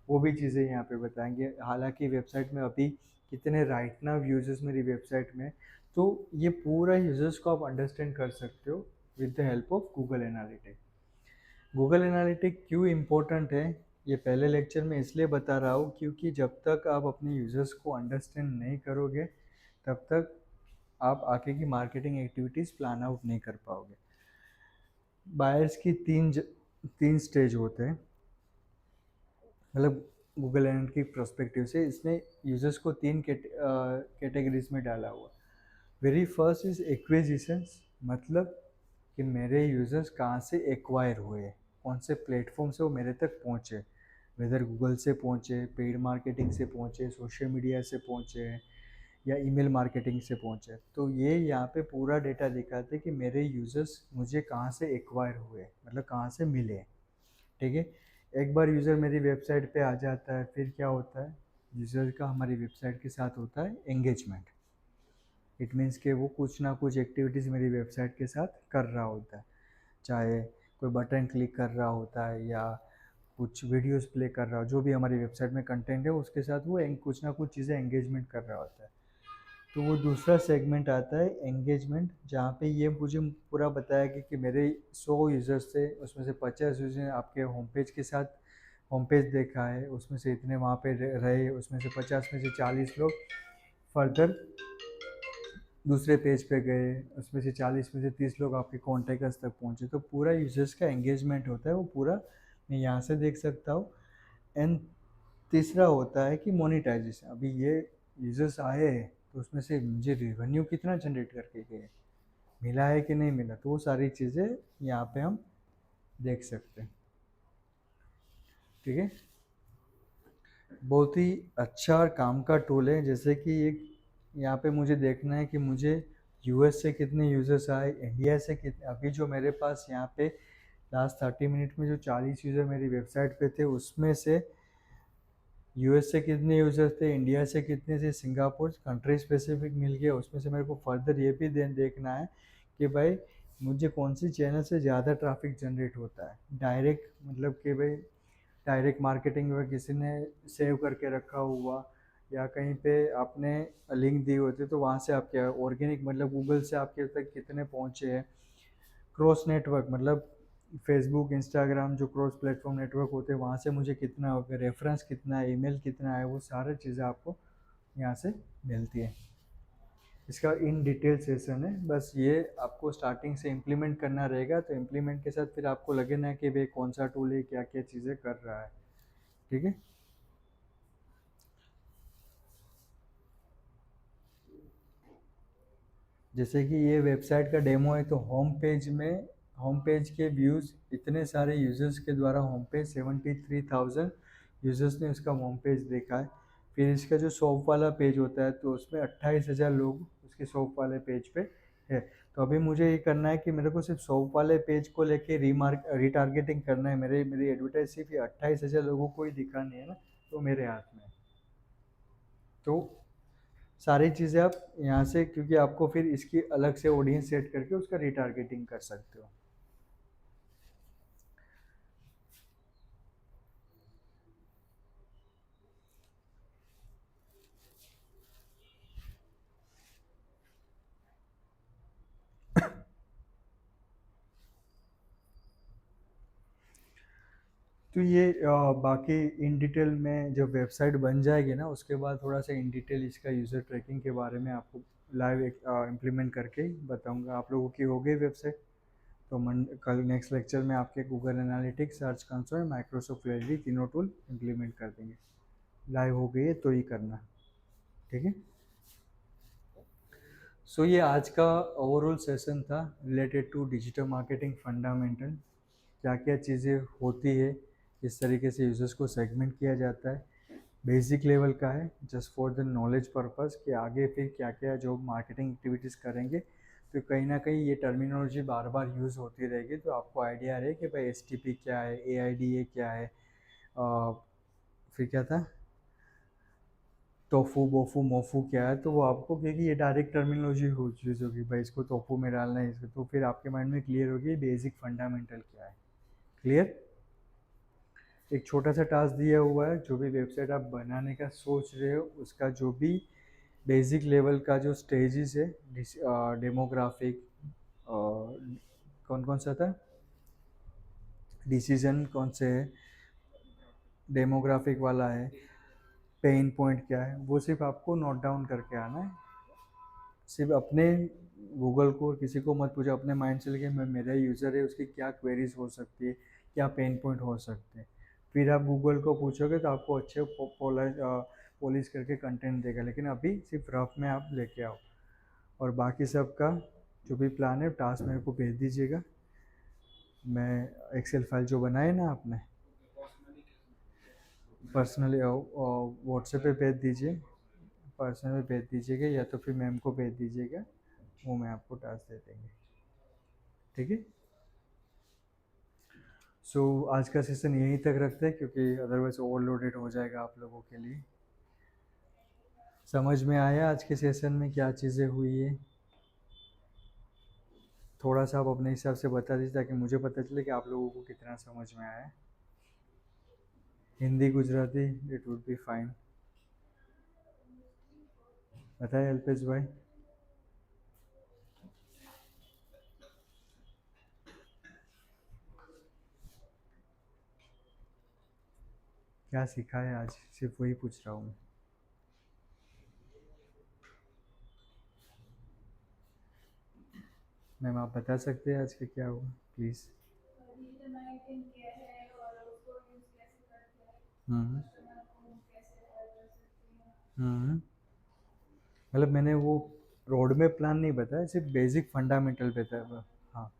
वो भी चीज़ें यहाँ पे बताएंगे। हालांकि वेबसाइट में अभी कितने राइट नाउ यूज़र्स मेरी वेबसाइट में, तो ये पूरा यूज़र्स को आप अंडरस्टैंड कर सकते हो with the help of Google analytic. Google analytic क्यों इम्पोर्टेंट है, ये पहले लेक्चर में इसलिए बता रहा हूँ क्योंकि जब तक आप अपने यूज़र्स को अंडरस्टैंड नहीं करोगे, तब तक आप आगे की मार्केटिंग एक्टिविटीज़ प्लान आउट नहीं कर पाओगे। बायर्स की तीन स्टेज होते हैं, मतलब गूगल एनालिटिक प्रोस्पेक्टिव से इसने यूज़र्स को तीन कैटेगरीज में डाला हुआ। वेरी फर्स्ट इज़ एक्विजिशंस, मतलब कि मेरे यूज़र्स कहाँ से एक्वायर हुए, कौन से प्लेटफॉर्म से वो मेरे तक पहुँचे, वेदर गूगल से पहुँचे, पेड मार्केटिंग से पहुँचे, सोशल मीडिया से पहुँचे, या ईमेल मार्केटिंग से पहुँचे। तो ये यहाँ पे पूरा डेटा दिखाते हैं कि मेरे यूज़र्स मुझे कहाँ से एक्वायर हुए, मतलब कहाँ से मिले। ठीक है, एक बार यूज़र मेरी वेबसाइट पे आ जाता है, फिर क्या होता है, यूज़र का हमारी वेबसाइट के साथ होता है एंगेजमेंट। इट मीन्स कि वो कुछ ना कुछ एक्टिविटीज़ मेरी वेबसाइट के साथ कर रहा होता है, चाहे कोई बटन क्लिक कर रहा होता है, या कुछ वीडियोस प्ले कर रहा हो, जो भी हमारी वेबसाइट में कंटेंट है उसके साथ वो कुछ ना कुछ चीज़ें एंगेजमेंट कर रहा होता है। तो वो दूसरा सेगमेंट आता है एंगेजमेंट, जहाँ पे ये मुझे पूरा बताया कि मेरे 100 यूज़र्स थे, उसमें से 50 यूज़र ने आपके होम पेज के साथ होम पेज देखा है, उसमें से इतने वहाँ पे रहे, उसमें से 50 में से 40 लोग फर्दर दूसरे पेज पे गए, उसमें से 40 में से 30 लोग आपके कॉन्टैक्ट्स तक पहुँचे। तो पूरा यूज़र्स का एंगेजमेंट होता है, वो पूरा मैं यहाँ से देख सकता हूँ। एंड तीसरा होता है कि मोनेटाइजेशन। अभी ये यूज़र्स आए हैं तो उसमें से मुझे रेवेन्यू कितना जनरेट करके गए, मिला है कि नहीं मिला, तो वो सारी चीज़ें यहाँ पे हम देख सकते हैं। ठीक है, बहुत ही अच्छा और काम का टूल है। जैसे कि एक यहाँ पे मुझे देखना है कि मुझे यूएस से कितने यूज़र्स आए, इंडिया से कितने। अभी जो मेरे पास यहाँ पे लास्ट 30 मिनट में जो 40 यूज़र मेरी वेबसाइट पे थे, उसमें से यूएस से कितने यूज़र्स थे, इंडिया से कितने थे, सिंगापुर कंट्री स्पेसिफिक मिल गया। उसमें से मेरे को फर्दर ये भी देखना है कि भाई मुझे कौन सी चैनल से ज़्यादा ट्रैफिक जनरेट होता है, डायरेक्ट मतलब कि भाई डायरेक्ट मार्केटिंग में किसी ने सेव करके रखा हुआ, या कहीं पे आपने लिंक दी होती तो वहाँ से आपके ऑर्गेनिक मतलब गूगल से आपके तक कितने पहुँचे हैं। क्रॉस नेटवर्क मतलब फेसबुक इंस्टाग्राम जो क्रॉस प्लेटफॉर्म नेटवर्क होते हैं, वहाँ से मुझे कितना हो गया, रेफरेंस कितना है, ईमेल कितना है, वो सारी चीज़ें आपको यहाँ से मिलती है। इसका इन डिटेल सेशन है, बस ये आपको स्टार्टिंग से इम्प्लीमेंट करना रहेगा। तो इम्प्लीमेंट के साथ फिर आपको लगे ना कि भाई कौन सा टूल है, क्या क्या चीज़ें कर रहा है। ठीक है, जैसे कि ये वेबसाइट का डेमो है, तो होम पेज के व्यूज़ इतने सारे यूज़र्स के द्वारा होम पेज 73,000 यूज़र्स ने उसका होम पेज देखा है। फिर इसका जो शॉप वाला पेज होता है तो उसमें 28,000 लोग उसके शॉप वाले पेज पे है। तो अभी मुझे ये करना है कि मेरे को सिर्फ शॉप वाले पेज को लेके रिटारगेटिंग करना है। मेरी एडवर्टाइज सिर्फ ये 28,000 लोगों को ही दिखानी है ना, तो मेरे हाथ में है। तो सारी चीज़ें आप यहाँ से, क्योंकि आपको फिर इसकी अलग से ऑडियंस सेट करके उसका रिटारगेटिंग कर सकते हो। तो ये बाकी इन डिटेल में जब वेबसाइट बन जाएगी ना, उसके बाद थोड़ा सा इन डिटेल इसका यूज़र ट्रैकिंग के बारे में आपको लाइव इम्प्लीमेंट करके बताऊंगा। आप लोगों की हो गई वेबसाइट, तो कल नेक्स्ट लेक्चर में आपके Google analytics, search console, Microsoft query तीनों टूल इम्प्लीमेंट कर देंगे। लाइव हो गई है तो ही करना। ठीक है, सो ये आज का ओवरऑल सेशन था related to digital marketing fundamental. क्या क्या चीज़ें होती है, किस तरीके से यूज़र्स को सेगमेंट किया जाता है, बेसिक लेवल का है just for the knowledge purpose कि आगे फिर क्या क्या जो मार्केटिंग एक्टिविटीज़ करेंगे तो कहीं ना कहीं ये टर्मिनोलॉजी बार बार यूज़ होती रहेगी, तो आपको आइडिया रहे कि भाई STP क्या है, AIDA क्या है, फिर क्या था टोफू बोफू मोफू क्या है, तो वो आपको, क्योंकि ये डायरेक्ट टर्मिनोलॉजी हो यूज़ होगी, भाई इसको टोफू में डालना है इसको, तो फिर आपके माइंड में क्लियर होगी बेसिक फंडामेंटल क्या है। क्लियर। एक छोटा सा टास्क दिया हुआ है, जो भी वेबसाइट आप बनाने का सोच रहे हो उसका जो भी बेसिक लेवल का जो स्टेजेस है, डेमोग्राफिक, कौन कौन सा था, डिसीजन कौन से है, डेमोग्राफिक वाला है, पेन पॉइंट क्या है, वो सिर्फ आपको नोट डाउन करके आना है। सिर्फ अपने गूगल को और किसी को मत पूछो, अपने माइंड से लेके मैं मेरा यूज़र है उसकी क्या क्वेरीज हो सकती है, क्या पेन पॉइंट हो सकते हैं। फिर आप गूगल को पूछोगे तो आपको अच्छे पॉलिश करके कंटेंट देगा, लेकिन अभी सिर्फ रफ में आप लेके आओ। और बाकी सब का जो भी प्लान है टास्क मेरे को भेज दीजिएगा। मैं एक्सेल फाइल जो बनाए ना आपने पर्सनली व्हाट्सएप पे भेज दीजिए, पर्सनली भेज दीजिएगा या तो फिर मैम को भेज दीजिएगा, वो मैं आपको टास्क दे देंगे। ठीक है, सो आज का सेशन यहीं तक रखते हैं क्योंकि अदरवाइज ओवरलोडेड हो जाएगा आप लोगों के लिए। समझ में आया आज के सेशन में क्या चीज़ें हुई है, थोड़ा सा आप अपने हिसाब से बता दीजिए ताकि मुझे पता चले कि आप लोगों को कितना समझ में आया। Hindi Gujarati it would be fine. बताए अल्पेश भाई। क्या सीखा है आज, सिर्फ वही पूछ रहा हूँ। मैम आप बता सकते हैं आज का क्या हुआ प्लीज़। हम्म हम्म। मतलब मैंने वो रोड में प्लान नहीं बताया, सिर्फ बेसिक फंडामेंटल बताया। हाँ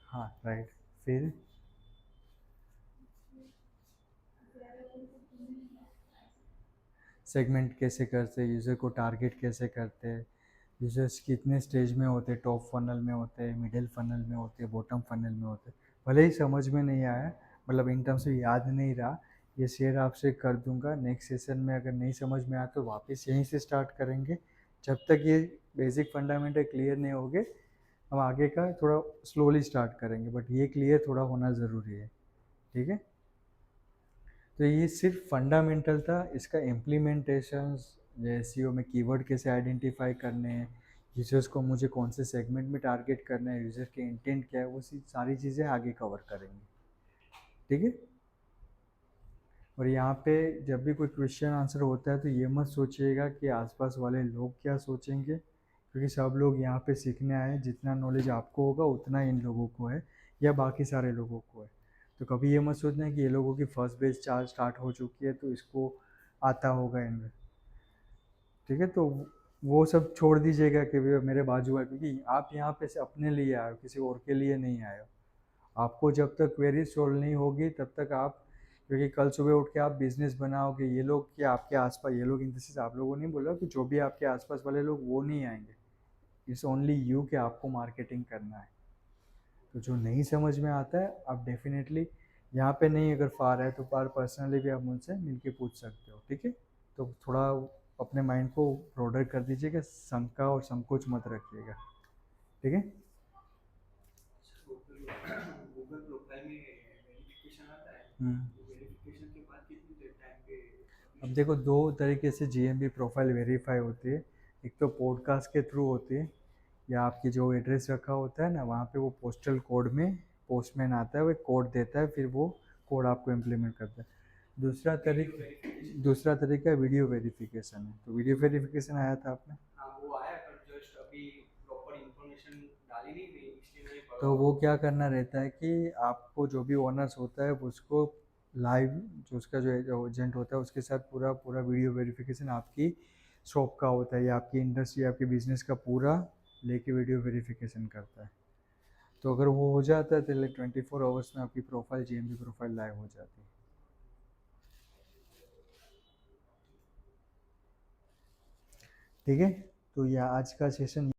हाँ राइट। फिर सेगमेंट कैसे करते हैं, यूज़र को टारगेट कैसे करते हैं, यूजर्स कितने स्टेज में होते हैं, टॉप फनल में होते हैं, मिडिल फनल में होते हैं, बॉटम फनल में होते हैं। भले ही समझ में नहीं आया, मतलब इन टर्म्स से याद नहीं रहा, ये शेयर आपसे कर दूंगा नेक्स्ट सेशन में। अगर नहीं समझ में आया तो वापस यहीं से स्टार्ट करेंगे। जब तक ये बेसिक फंडामेंटल क्लियर नहीं होंगे हम आगे का थोड़ा स्लोली स्टार्ट करेंगे, बट ये क्लियर थोड़ा होना ज़रूरी है। ठीक है। तो ये सिर्फ फंडामेंटल था, इसका इम्प्लीमेंटेशन एसईओ में कीवर्ड कैसे आइडेंटिफाई करने हैं, यूजर्स को मुझे कौन से सेगमेंट में टारगेट करना है, यूजर के इंटेंट क्या है, वो सारी चीज़ें आगे कवर करेंगे। ठीक है। और यहाँ पे जब भी कोई क्वेश्चन आंसर होता है तो ये मत सोचिएगा कि आसपास वाले लोग क्या सोचेंगे, क्योंकि सब लोग यहाँ पे सीखने आए हैं। जितना नॉलेज आपको होगा उतना इन लोगों को है या बाकी सारे लोगों को है। तो कभी ये मत सोचना कि ये लोगों की फर्स्ट बेच चार्ज स्टार्ट हो चुकी है तो इसको आता होगा इनमें। ठीक है। तो वो सब छोड़ दीजिएगा कि भैया मेरे बाजू है, क्योंकि आप यहाँ पे से अपने लिए आए हो, किसी और के लिए नहीं आए हो। आपको जब तक क्वेरी सोल्व नहीं होगी तब तक आप, क्योंकि कल सुबह उठ के आप बिजनेस बनाओगे, ये लोग कि आपके आसपास ये लोग, इन आप लोगों ने बोला कि जो भी आपके आसपास वाले लोग वो नहीं आएंगे। इट्स ओनली यू कि आपको मार्केटिंग करना है। तो जो नहीं समझ में आता है आप डेफिनेटली यहाँ पे नहीं, अगर फार है तो पार पर्सनली भी आप मुझसे मिल के पूछ सकते हो। ठीक है। तो थोड़ा अपने माइंड को ब्रॉडर कर दीजिएगा, शंका और संकोच मत रखिएगा। ठीक है। गूगल प्रोफाइल में वेरिफिकेशन आता है, वेरिफिकेशन के बाद कितनी देर टाइम पे। अब देखो दो तरीके से जीएमबी प्रोफाइल वेरीफाई होती है। एक तो पॉडकास्ट के थ्रू होती है, या आपकी जो एड्रेस रखा होता है ना वहाँ पे वो पोस्टल कोड में पोस्टमैन आता है, वो एक कोड देता है, फिर वो कोड आपको इम्प्लीमेंट करता है। दूसरा तरीका वीडियो वेरिफिकेशन है। तो वीडियो वेरिफिकेशन आया था आपने। हाँ वो आया, पर जस्ट अभी प्रॉपर इंफॉर्मेशन डाली नहीं थी इसलिए नहीं पढ़ा। तो वो क्या करना रहता है कि आपको जो भी ओनर्स होता है उसको लाइव, जो उसका जो एजेंट होता है उसके साथ पूरा पूरा वीडियो वेरिफिकेशन आपकी शॉप का होता है या आपकी इंडस्ट्री आपके बिजनेस का पूरा लेके वीडियो वेरिफिकेशन करता है। तो अगर वो हो जाता है तो 24 आवर्स में आपकी प्रोफाइल जीएमबी प्रोफाइल लाइव हो जाती है। ठीक है। तो यह आज का सेशन